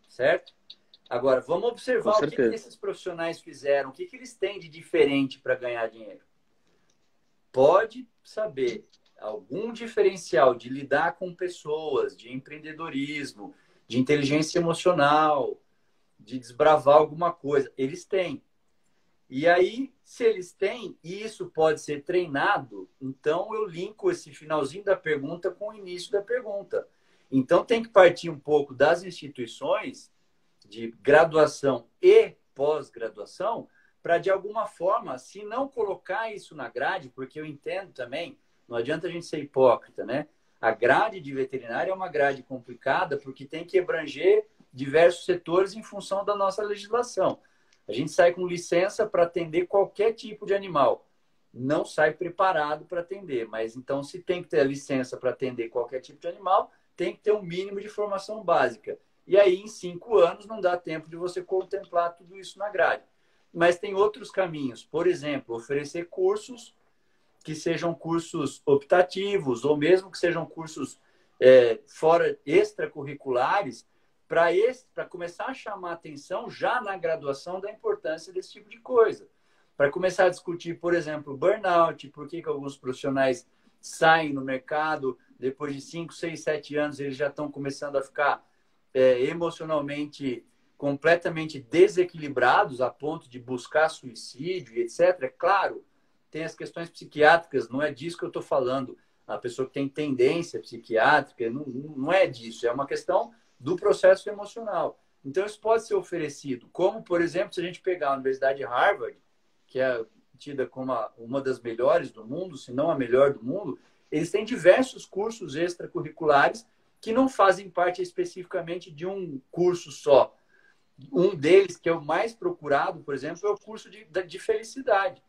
certo? Agora, vamos
Com
observar o que
certeza.
esses profissionais fizeram, o que eles têm de diferente para ganhar dinheiro. Pode saber algum diferencial de lidar com pessoas, de empreendedorismo, de inteligência emocional, de desbravar alguma coisa. Eles têm. E aí, se eles têm, e isso pode ser treinado, então eu linko esse finalzinho da pergunta com o início da pergunta. Então tem que partir um pouco das instituições de graduação e pós-graduação para, de alguma forma, se não colocar isso na grade, porque eu entendo também, não adianta a gente ser hipócrita, né? A grade de veterinária é uma grade complicada porque tem que abranger diversos setores em função da nossa legislação. A gente sai com licença para atender qualquer tipo de animal. Não sai preparado para atender, mas então, se tem que ter a licença para atender qualquer tipo de animal, tem que ter um mínimo de formação básica. E aí, em 5 anos, não dá tempo de você contemplar tudo isso na grade. Mas tem outros caminhos. Por exemplo, oferecer cursos que sejam cursos optativos, ou mesmo que sejam cursos fora extracurriculares, para começar a chamar a atenção já na graduação da importância desse tipo de coisa. Para começar a discutir, por exemplo, burnout, por que alguns profissionais saem no mercado, depois de 5, 6, 7 anos, eles já estão começando a ficar emocionalmente completamente desequilibrados a ponto de buscar suicídio, etc. É claro, tem as questões psiquiátricas, não é disso que eu estou falando. A pessoa que tem tendência psiquiátrica, não é disso, é uma questão do processo emocional. Então, isso pode ser oferecido, como, por exemplo, se a gente pegar a Universidade de Harvard, que é tida como uma das melhores do mundo, se não a melhor do mundo, eles têm diversos cursos extracurriculares que não fazem parte especificamente de um curso só. Um deles, que é o mais procurado, por exemplo, é o curso de felicidade.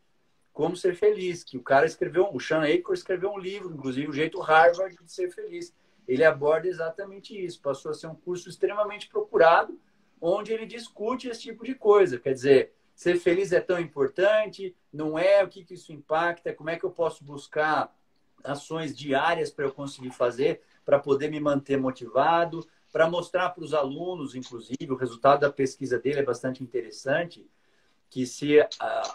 Como ser feliz, que o cara escreveu, o Sean Achor escreveu um livro, inclusive, O Jeito Harvard de Ser Feliz. Ele aborda exatamente isso. Passou a ser um curso extremamente procurado, onde ele discute esse tipo de coisa. Quer dizer, ser feliz é tão importante, não é? O que isso impacta? Como é que eu posso buscar ações diárias para eu conseguir fazer, para poder me manter motivado, para mostrar para os alunos, inclusive, o resultado da pesquisa dele é bastante interessante, que se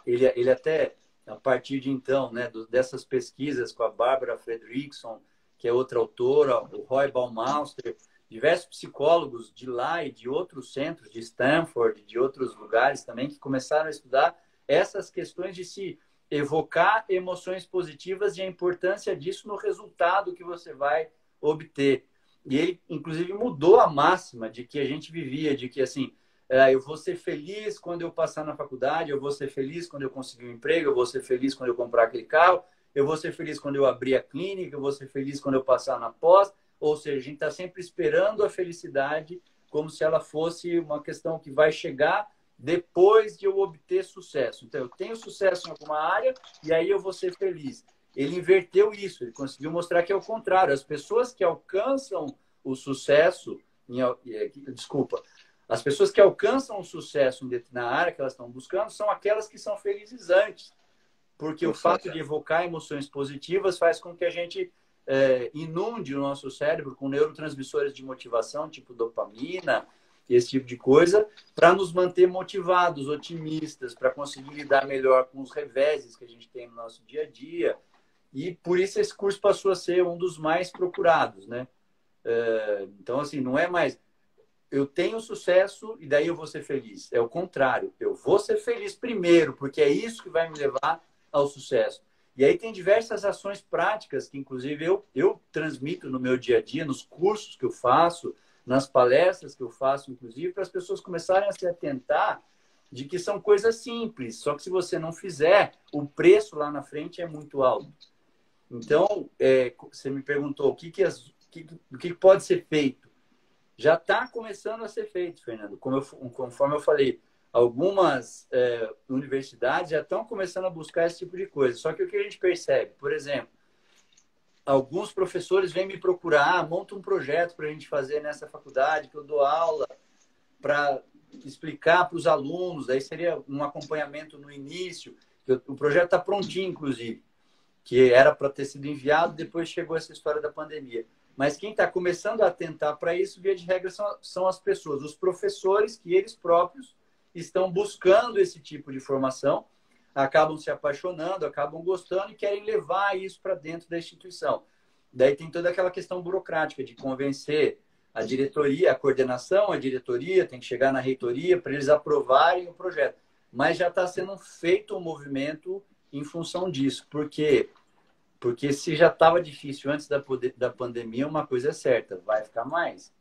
ele até, a partir de então, né, dessas pesquisas com a Barbara Fredrickson, que é outra autora, o Roy Baumeister, diversos psicólogos de lá e de outros centros, de Stanford, de outros lugares também, que começaram a estudar essas questões de se evocar emoções positivas e a importância disso no resultado que você vai obter. E ele, inclusive, mudou a máxima de que a gente vivia, de que, assim, eu vou ser feliz quando eu passar na faculdade, eu vou ser feliz quando eu conseguir um emprego, eu vou ser feliz quando eu comprar aquele carro, eu vou ser feliz quando eu abrir a clínica, eu vou ser feliz quando eu passar na pós. Ou seja, a gente está sempre esperando a felicidade como se ela fosse uma questão que vai chegar depois de eu obter sucesso. Então, eu tenho sucesso em alguma área e aí eu vou ser feliz. Ele inverteu isso, ele conseguiu mostrar que é o contrário. As pessoas que alcançam o sucesso, as pessoas que alcançam o sucesso na área que elas estão buscando são aquelas que são felizes antes. Porque o fato de evocar emoções positivas faz com que a gente inunde o nosso cérebro com neurotransmissores de motivação, tipo dopamina, esse tipo de coisa, para nos manter motivados, otimistas, para conseguir lidar melhor com os reveses que a gente tem no nosso dia a dia. E por isso esse curso passou a ser um dos mais procurados, né? Então, assim, não é mais eu tenho sucesso e daí eu vou ser feliz. É o contrário. Eu vou ser feliz primeiro, porque é isso que vai me levar ao sucesso. E aí tem diversas ações práticas que, inclusive, eu transmito no meu dia a dia, nos cursos que eu faço, nas palestras que eu faço, inclusive, para as pessoas começarem a se atentar de que são coisas simples, só que se você não fizer, o preço lá na frente é muito alto. Então, você me perguntou o que pode ser feito. Já está começando a ser feito, Fernando. Conforme eu falei, algumas universidades já estão começando a buscar esse tipo de coisa. Só que o que a gente percebe, por exemplo, alguns professores vêm me procurar, monta um projeto para a gente fazer nessa faculdade, que eu dou aula para explicar para os alunos, daí seria um acompanhamento no início. O projeto está prontinho, inclusive, que era para ter sido enviado, depois chegou essa história da pandemia. Mas quem está começando a atentar para isso, via de regra, são as pessoas, os professores que eles próprios estão buscando esse tipo de formação, acabam se apaixonando, acabam gostando e querem levar isso para dentro da instituição. Daí tem toda aquela questão burocrática de convencer a diretoria, a coordenação, a diretoria, tem que chegar na reitoria para eles aprovarem o projeto. Mas já está sendo feito um movimento em função disso. Por quê? Porque se já estava difícil antes da pandemia, uma coisa é certa, vai ficar mais.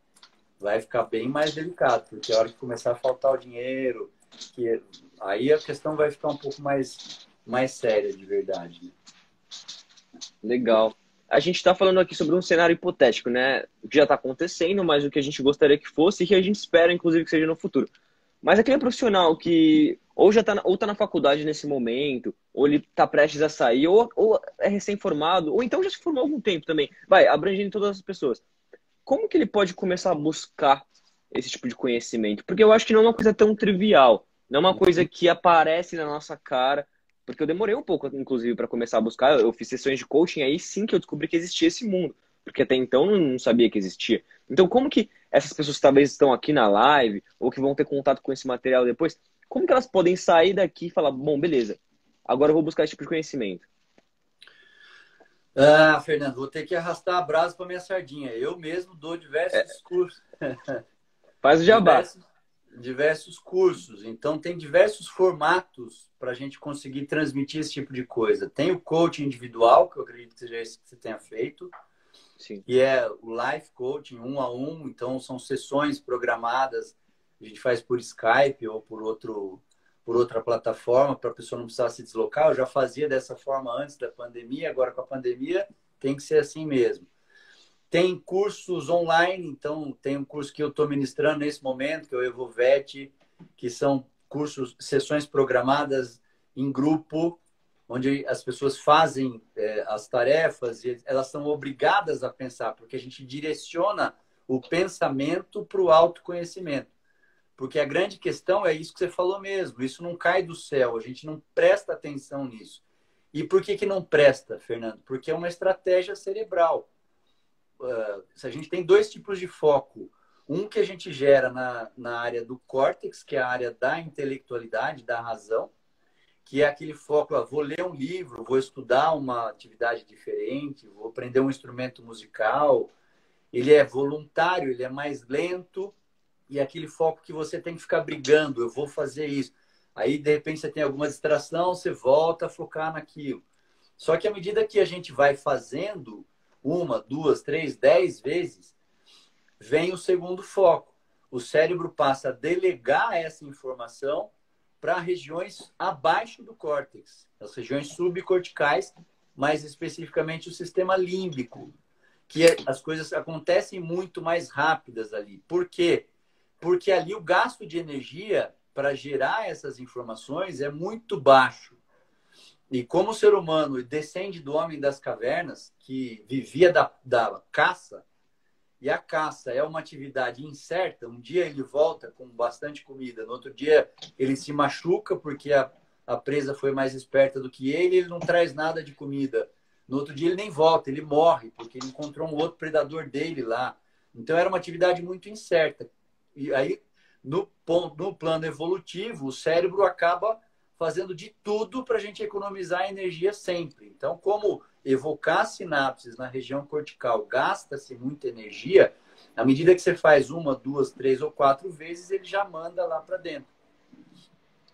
Vai ficar bem mais delicado, porque a hora que começar a faltar o dinheiro, aí a questão vai ficar um pouco mais séria, de verdade. Né?
Legal. A gente está falando aqui sobre um cenário hipotético, né? O que já está acontecendo, mas o que a gente gostaria que fosse e que a gente espera, inclusive, que seja no futuro. Mas aquele profissional que ou já tá na faculdade nesse momento, ou ele está prestes a sair, ou é recém-formado, ou então já se formou há algum tempo também, abrangendo todas as pessoas. Como que ele pode começar a buscar esse tipo de conhecimento? Porque eu acho que não é uma coisa tão trivial, não é uma coisa que aparece na nossa cara, porque eu demorei um pouco, inclusive, para começar a buscar. Eu fiz sessões de coaching aí sim que eu descobri que existia esse mundo, porque até então eu não sabia que existia. Então, como que essas pessoas que talvez estão aqui na live ou que vão ter contato com esse material depois, como que elas podem sair daqui e falar, bom, beleza, agora eu vou buscar esse tipo de conhecimento?
Ah, Fernando, vou ter que arrastar a brasa para minha sardinha. Eu mesmo dou diversos cursos,
Faz o jabá.
diversos, diversos cursos. Então, tem diversos formatos para a gente conseguir transmitir esse tipo de coisa. Tem o coaching individual, que eu acredito que seja esse que você tenha feito,
Sim.
que é o life coaching 1 a 1. Então, são sessões programadas. A gente faz por Skype ou por outra plataforma, para a pessoa não precisar se deslocar. Eu já fazia dessa forma antes da pandemia, agora com a pandemia tem que ser assim mesmo. Tem cursos online, então tem um curso que eu estou ministrando nesse momento, que é o Evovet, que são cursos, sessões programadas em grupo, onde as pessoas fazem as tarefas e elas são obrigadas a pensar, porque a gente direciona o pensamento para o autoconhecimento. Porque a grande questão é isso que você falou mesmo, isso não cai do céu, a gente não presta atenção nisso. E por que não presta, Fernando? Porque é uma estratégia cerebral. A gente tem dois tipos de foco. Um que a gente gera na área do córtex, que é a área da intelectualidade, da razão, que é aquele foco, vou ler um livro, vou estudar uma atividade diferente, vou aprender um instrumento musical. Ele é voluntário, ele é mais lento, e é aquele foco que você tem que ficar brigando, eu vou fazer isso. Aí, de repente, você tem alguma distração, você volta a focar naquilo. Só que à medida que a gente vai fazendo 1, 2, 3, 10 vezes, vem o segundo foco. O cérebro passa a delegar essa informação para regiões abaixo do córtex, as regiões subcorticais, mais especificamente o sistema límbico, que as coisas acontecem muito mais rápidas ali. Por quê? Porque ali o gasto de energia para gerar essas informações é muito baixo. E como o ser humano descende do homem das cavernas, que vivia da caça, e a caça é uma atividade incerta, um dia ele volta com bastante comida, no outro dia ele se machuca porque a presa foi mais esperta do que ele não traz nada de comida. No outro dia ele nem volta, ele morre, porque ele encontrou um outro predador dele lá. Então era uma atividade muito incerta. E aí, no plano evolutivo, o cérebro acaba fazendo de tudo para a gente economizar energia sempre. Então, como evocar sinapses na região cortical gasta-se muita energia, à medida que você faz 1, 2, 3 ou 4 vezes, ele já manda lá para dentro.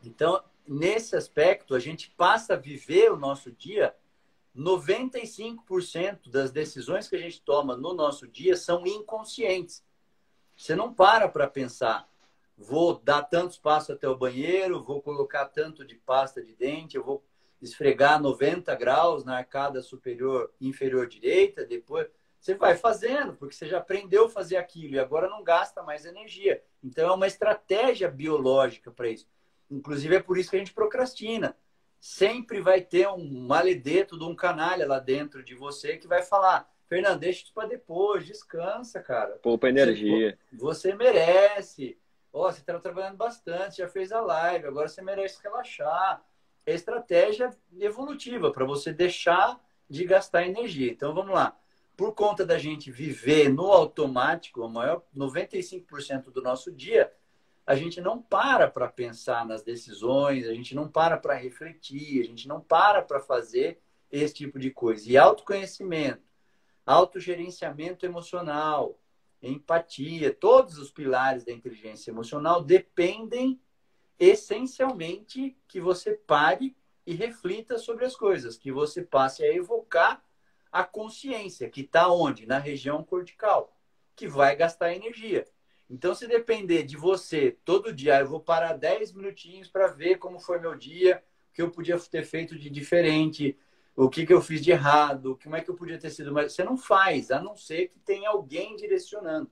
Então, nesse aspecto, a gente passa a viver o nosso dia. 95% das decisões que a gente toma no nosso dia são inconscientes. Você não para pensar, vou dar tantos passos até o banheiro, vou colocar tanto de pasta de dente, eu vou esfregar 90 graus na arcada superior inferior direita, depois você vai fazendo, porque você já aprendeu a fazer aquilo e agora não gasta mais energia. Então é uma estratégia biológica para isso. Inclusive é por isso que a gente procrastina. Sempre vai ter um maledeto de um canalha lá dentro de você que vai falar: Fernando, deixa isso para depois, descansa, cara.
Poupa energia.
Você merece. Você está trabalhando bastante, já fez a live, agora você merece relaxar. É estratégia evolutiva para você deixar de gastar energia. Então vamos lá. Por conta da gente viver no automático, o maior 95% do nosso dia, a gente não para pensar nas decisões, a gente não para refletir, a gente não para fazer esse tipo de coisa. E autoconhecimento, autogerenciamento emocional, empatia, todos os pilares da inteligência emocional dependem essencialmente que você pare e reflita sobre as coisas, que você passe a evocar a consciência, que está onde? Na região cortical, que vai gastar energia. Então, se depender de você todo dia, eu vou parar 10 minutinhos para ver como foi meu dia, o que eu podia ter feito de diferente, o que eu fiz de errado, como é que eu podia ter sido mais. Você não faz, a não ser que tenha alguém direcionando.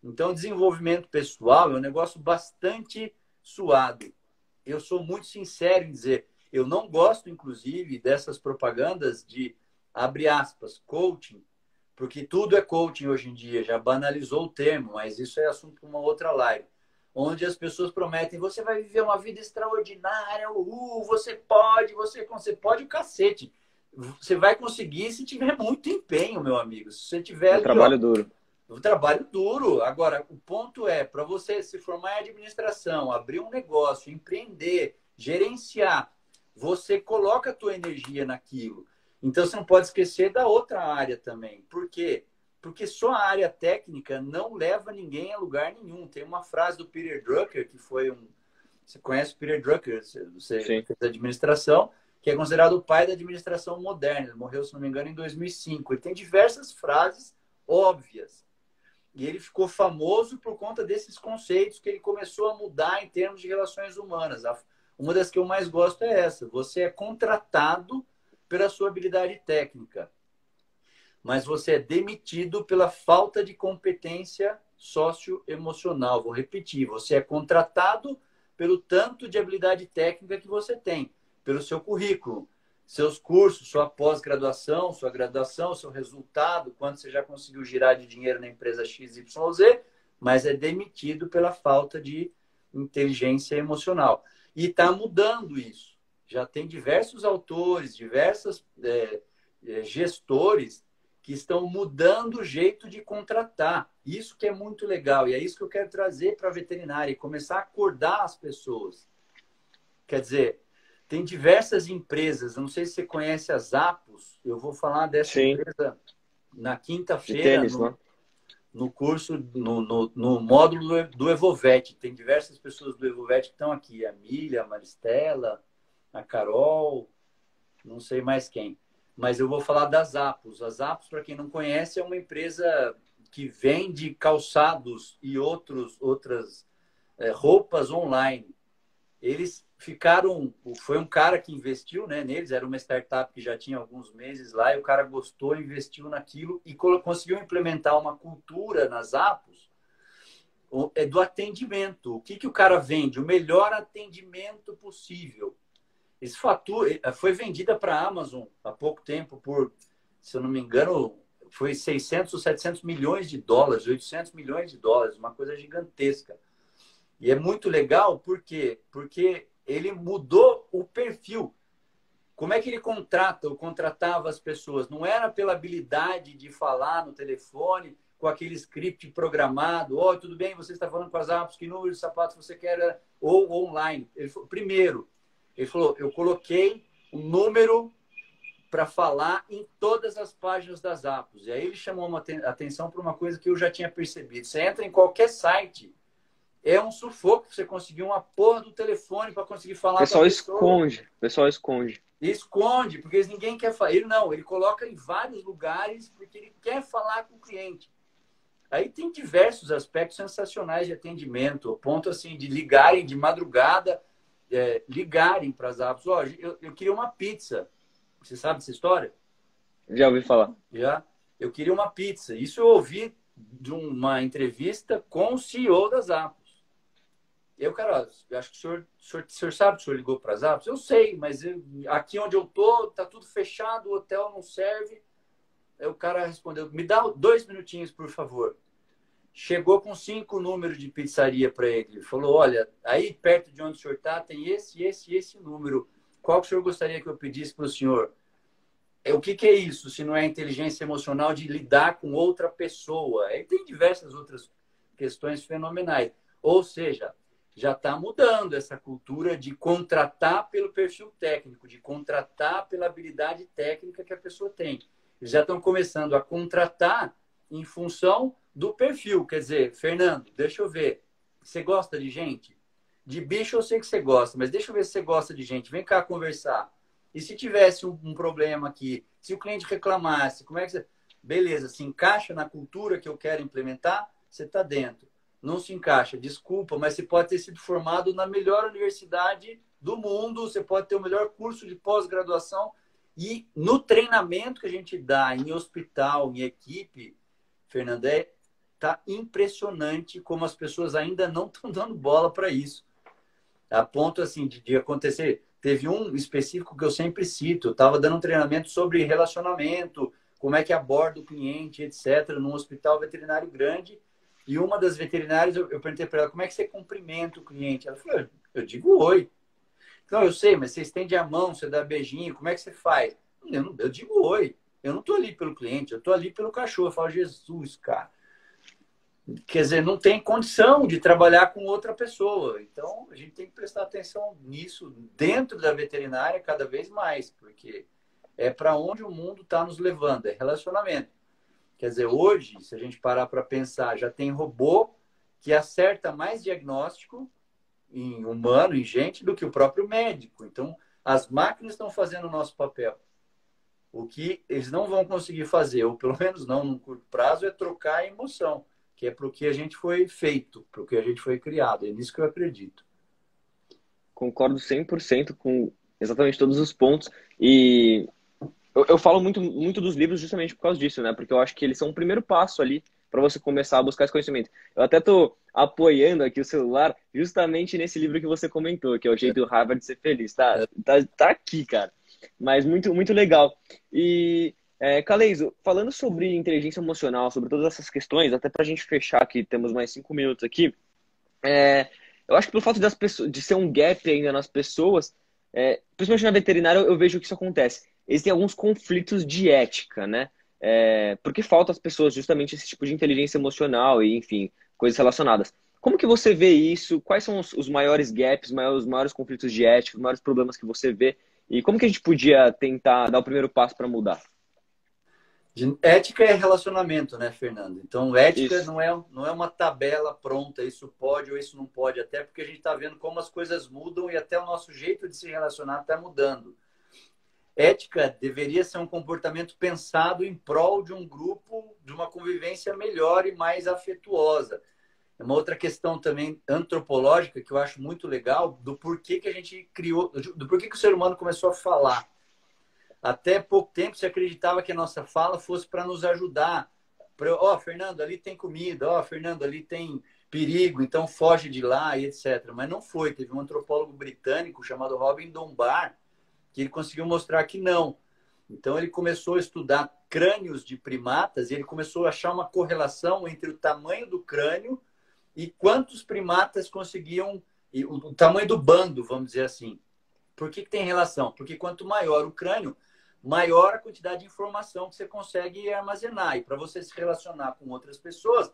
Então, desenvolvimento pessoal é um negócio bastante suado. Eu sou muito sincero em dizer, eu não gosto, inclusive, dessas propagandas de, abre aspas, coaching, porque tudo é coaching hoje em dia, já banalizou o termo, mas isso é assunto para uma outra live, onde as pessoas prometem, você vai viver uma vida extraordinária, você pode o cacete. Você vai conseguir se tiver muito empenho, meu amigo. Se você tiver
No
ali, ó,
trabalho duro.
um trabalho duro. Agora, o ponto é, para você se formar em administração, abrir um negócio, empreender, gerenciar, você coloca a tua energia naquilo. Então, você não pode esquecer da outra área também. Por quê? Porque só a área técnica não leva ninguém a lugar nenhum. Tem uma frase do Peter Drucker, que foi um... Você conhece o Peter Drucker, você
Sim.
fez administração, que é considerado o pai da administração moderna. Ele morreu, se não me engano, em 2005. Ele tem diversas frases óbvias. E ele ficou famoso por conta desses conceitos que ele começou a mudar em termos de relações humanas. Uma das que eu mais gosto é essa. Você é contratado pela sua habilidade técnica, mas você é demitido pela falta de competência socioemocional. Vou repetir. Você é contratado pelo tanto de habilidade técnica que você tem, pelo seu currículo, seus cursos, sua pós-graduação, sua graduação, seu resultado, quanto você já conseguiu girar de dinheiro na empresa XYZ, mas é demitido pela falta de inteligência emocional. E está mudando isso. Já tem diversos autores, diversos gestores que estão mudando o jeito de contratar. Isso que é muito legal. E é isso que eu quero trazer para a veterinária e começar a acordar as pessoas. Quer dizer, tem diversas empresas, não sei se você conhece a Zappos, eu vou falar dessa
Sim.
empresa na
De
quinta-feira,
tênis, né?
no curso, no módulo do Evovet. Tem diversas pessoas do Evovet que estão aqui, a Mília, a Maristela, a Carol, não sei mais quem. Mas eu vou falar da Zappos. A Zappos, para quem não conhece, é uma empresa que vende calçados e outras roupas online. Eles ficaram... Foi um cara que investiu, né, neles, era uma startup que já tinha alguns meses lá, e o cara gostou, investiu naquilo e conseguiu implementar uma cultura nas Apos do atendimento. O que o cara vende? O melhor atendimento possível. Esse foi vendida para a Amazon há pouco tempo por, se eu não me engano, foi 600 ou 700 milhões de dólares, 800 milhões de dólares, uma coisa gigantesca. E é muito legal, por quê? Porque ele mudou o perfil. Como é que ele contratava as pessoas? Não era pela habilidade de falar no telefone, com aquele script programado. Oh, tudo bem, você está falando com as apps, que número de sapatos você quer? Ou online. Primeiro, ele falou, eu coloquei um número para falar em todas as páginas das apps. E aí ele chamou uma atenção para uma coisa que eu já tinha percebido. Você entra em qualquer site, é um sufoco você conseguir uma porra do telefone para conseguir falar com a pessoa.
O pessoal esconde.
Esconde, porque ninguém quer falar. Ele coloca em vários lugares porque ele quer falar com o cliente. Aí tem diversos aspectos sensacionais de atendimento, ao ponto assim de ligarem de madrugada, ligarem para as apps. Ó, eu queria uma pizza. Você sabe dessa história?
Já ouvi falar.
Já. Eu queria uma pizza. Isso eu ouvi de uma entrevista com o CEO das apps. Eu, cara, eu acho que o senhor sabe que o senhor ligou para as apps? Eu sei, mas aqui onde eu tô, tá tudo fechado, o hotel não serve. Aí o cara respondeu, me dá 2 minutinhos, por favor. Chegou com 5 números de pizzaria para ele. Ele falou, olha, aí perto de onde o senhor tá, tem esse número. Qual que o senhor gostaria que eu pedisse para o senhor? O que é isso, se não é inteligência emocional de lidar com outra pessoa? Aí tem diversas outras questões fenomenais. Ou seja, já está mudando essa cultura de contratar pelo perfil técnico, de contratar pela habilidade técnica que a pessoa tem. Eles já estão começando a contratar em função do perfil. Quer dizer, Fernando, deixa eu ver, você gosta de gente? De bicho eu sei que você gosta, mas deixa eu ver se você gosta de gente. Vem cá conversar. E se tivesse um problema aqui, se o cliente reclamasse, como é que você... Beleza, se encaixa na cultura que eu quero implementar, você está dentro. Não se encaixa, desculpa, mas você pode ter sido formado na melhor universidade do mundo, você pode ter o melhor curso de pós-graduação e no treinamento que a gente dá em hospital, em equipe, Fernandé, tá impressionante como as pessoas ainda não estão dando bola para isso. A ponto assim de acontecer. Teve um específico que eu sempre cito, eu estava dando um treinamento sobre relacionamento como é que aborda o cliente, etc., num hospital veterinário grande. E uma das veterinárias, eu perguntei para ela, como é que você cumprimenta o cliente? Ela falou, eu digo oi. Então, eu sei, mas você estende a mão, você dá beijinho, como é que você faz? Eu digo oi. Eu não estou ali pelo cliente, eu estou ali pelo cachorro. Eu falo, Jesus, cara. Quer dizer, não tem condição de trabalhar com outra pessoa. Então, a gente tem que prestar atenção nisso dentro da veterinária cada vez mais, porque é para onde o mundo está nos levando, é relacionamento. Quer dizer, hoje, se a gente parar para pensar, já tem robô que acerta mais diagnóstico em humano, em gente, do que o próprio médico. Então, as máquinas estão fazendo o nosso papel. O que eles não vão conseguir fazer, ou pelo menos não no curto prazo, é trocar a emoção, que é para o que a gente foi feito, para o que a gente foi criado. É nisso que eu acredito.
Concordo 100% com exatamente todos os pontos. E eu falo muito dos livros justamente por causa disso, né? Porque eu acho que eles são o primeiro passo ali para você começar a buscar esse conhecimento. Eu até tô apoiando aqui o celular justamente nesse livro que você comentou, que é O Jeito Harvard de Ser Feliz. Tá aqui, cara. Mas muito legal. E, Caleison, falando sobre inteligência emocional, sobre todas essas questões, até para a gente fechar aqui, temos mais 5 minutos aqui, eu acho que pelo fato das pessoas, de ser um gap ainda nas pessoas, principalmente na veterinária, eu vejo que isso acontece. Existem alguns conflitos de ética, né? Porque falta às pessoas justamente esse tipo de inteligência emocional e, enfim, coisas relacionadas. Como que você vê isso? Quais são os maiores gaps, os maiores conflitos de ética, os maiores problemas que você vê? E como que a gente podia tentar dar o primeiro passo para mudar?
Ética é relacionamento, né, Fernando? Então, ética
Isso.
não é uma tabela pronta, isso pode ou isso não pode, até porque a gente está vendo como as coisas mudam e até o nosso jeito de se relacionar está mudando. Ética deveria ser um comportamento pensado em prol de um grupo, de uma convivência melhor e mais afetuosa. É uma outra questão também antropológica que eu acho muito legal do porquê que a gente criou, do porquê que o ser humano começou a falar. Até pouco tempo se acreditava que a nossa fala fosse para nos ajudar. Ó, Fernando, ali tem comida. Ó, Fernando, ali tem perigo, então foge de lá e etc. Mas não foi. Teve um antropólogo britânico chamado Robin Dunbar que ele conseguiu mostrar que não. Então ele começou a estudar crânios de primatas e ele começou a achar uma correlação entre o tamanho do crânio e quantos primatas conseguiam, e o tamanho do bando, vamos dizer assim. Por que tem relação? Porque quanto maior o crânio, maior a quantidade de informação que você consegue armazenar. E para você se relacionar com outras pessoas,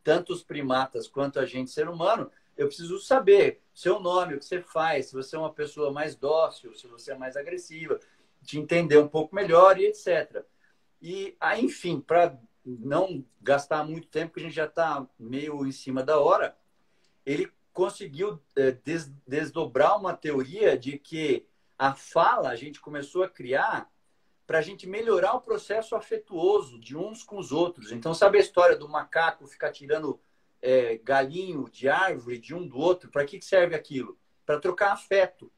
tanto os primatas quanto a gente, ser humano, eu preciso saber seu nome, o que você faz, se você é uma pessoa mais dócil, se você é mais agressiva, te entender um pouco melhor e etc. E, enfim, para não gastar muito tempo, que a gente já está meio em cima da hora, ele conseguiu desdobrar uma teoria de que a fala a gente começou a criar para a gente melhorar o processo afetuoso de uns com os outros. Então, sabe a história do macaco ficar tirando galinho de árvore de um do outro? Para que serve aquilo? Para trocar afeto.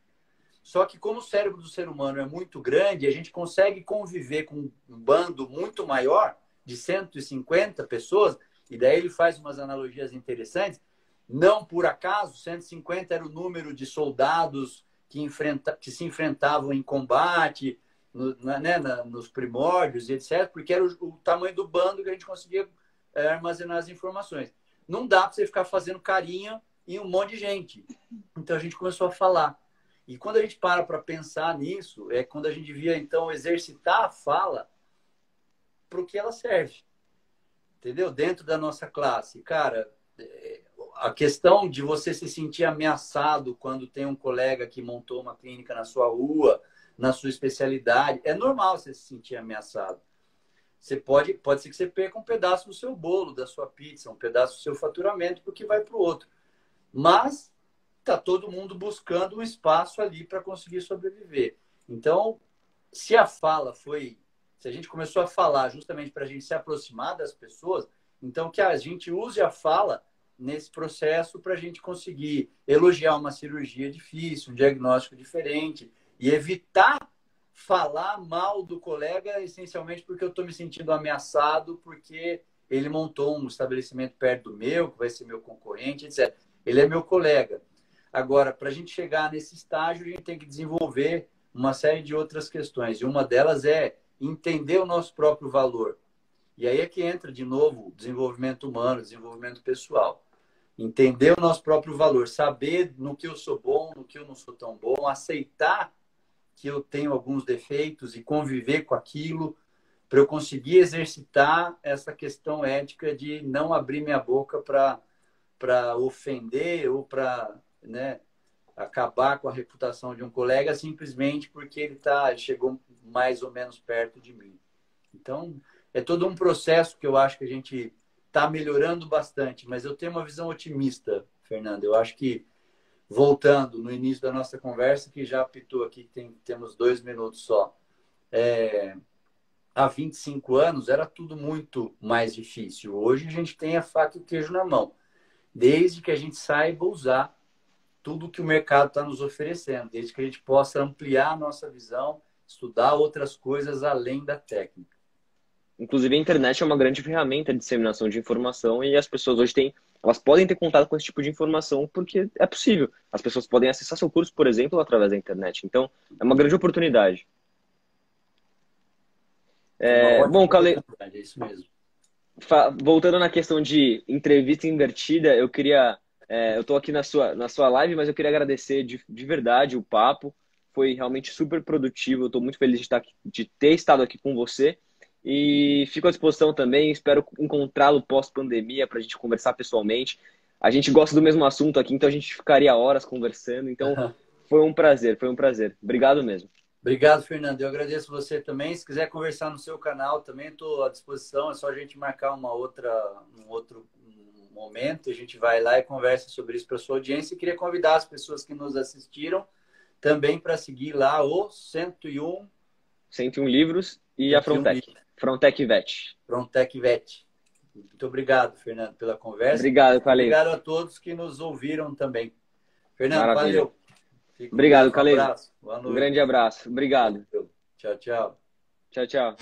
Só que como o cérebro do ser humano é muito grande, a gente consegue conviver com um bando muito maior, de 150 pessoas, e daí ele faz umas analogias interessantes. Não por acaso, 150 era o número de soldados que se enfrentavam em combate, nos primórdios e etc., porque era o tamanho do bando que a gente conseguia armazenar as informações. Não dá para você ficar fazendo carinha em um monte de gente. Então a gente começou a falar. E quando a gente para pensar nisso, é quando a gente devia, então, exercitar a fala para o que ela serve. Entendeu? Dentro da nossa classe. Cara, a questão de você se sentir ameaçado quando tem um colega que montou uma clínica na sua rua, na sua especialidade, é normal você se sentir ameaçado. Você pode ser que você perca um pedaço do seu bolo, da sua pizza, um pedaço do seu faturamento, porque vai para o outro. Mas está todo mundo buscando um espaço ali para conseguir sobreviver. Então, se a gente começou a falar justamente para a gente se aproximar das pessoas, então que a gente use a fala nesse processo para a gente conseguir elogiar uma cirurgia difícil, um diagnóstico diferente e evitar falar mal do colega essencialmente porque eu estou me sentindo ameaçado porque ele montou um estabelecimento perto do meu, que vai ser meu concorrente, etc. Ele é meu colega. Agora, para a gente chegar nesse estágio, a gente tem que desenvolver uma série de outras questões. E uma delas é entender o nosso próprio valor. E aí é que entra, de novo, o desenvolvimento humano, desenvolvimento pessoal. Entender o nosso próprio valor, saber no que eu sou bom, no que eu não sou tão bom, aceitar que eu tenho alguns defeitos e conviver com aquilo, para eu conseguir exercitar essa questão ética de não abrir minha boca para ofender ou para, né, acabar com a reputação de um colega simplesmente porque chegou mais ou menos perto de mim. Então, é todo um processo que eu acho que a gente está melhorando bastante, mas eu tenho uma visão otimista, Fernando. Eu acho que, voltando no início da nossa conversa, que já apitou aqui, temos 2 minutos só, há 25 anos era tudo muito mais difícil. Hoje a gente tem a faca e o queijo na mão, desde que a gente saiba usar tudo que o mercado está nos oferecendo, desde que a gente possa ampliar a nossa visão, estudar outras coisas além da técnica.
Inclusive, a internet é uma grande ferramenta de disseminação de informação e as pessoas hoje elas podem ter contato com esse tipo de informação porque é possível. As pessoas podem acessar seu curso, por exemplo, através da internet. Então, é uma grande oportunidade. Bom, Calê,
é isso mesmo.
Voltando na questão de entrevista invertida, eu estou aqui na sua live, mas eu queria agradecer de verdade o papo. Foi realmente super produtivo. Eu estou muito feliz de ter estado aqui com você. E fico à disposição também. Espero encontrá-lo pós-pandemia para a gente conversar pessoalmente. A gente gosta do mesmo assunto aqui, então a gente ficaria horas conversando. Então, foi um prazer, foi um prazer. Obrigado mesmo.
Obrigado, Fernando. Eu agradeço você também. Se quiser conversar no seu canal, também estou à disposição. É só a gente marcar um outro momento. A gente vai lá e conversa sobre isso para a sua audiência. E queria convidar as pessoas que nos assistiram também para seguir lá o 101
livros e a Frontec. Frontec Vet.
Frontec Vet. Muito obrigado, Fernando, pela conversa.
Obrigado, Calê.
Obrigado a todos que nos ouviram também. Fernando,
maravilha.
Valeu.
Obrigado, Calê.
Um abraço. Boa noite.
Um grande abraço. Obrigado.
Tchau, tchau.
Tchau, tchau.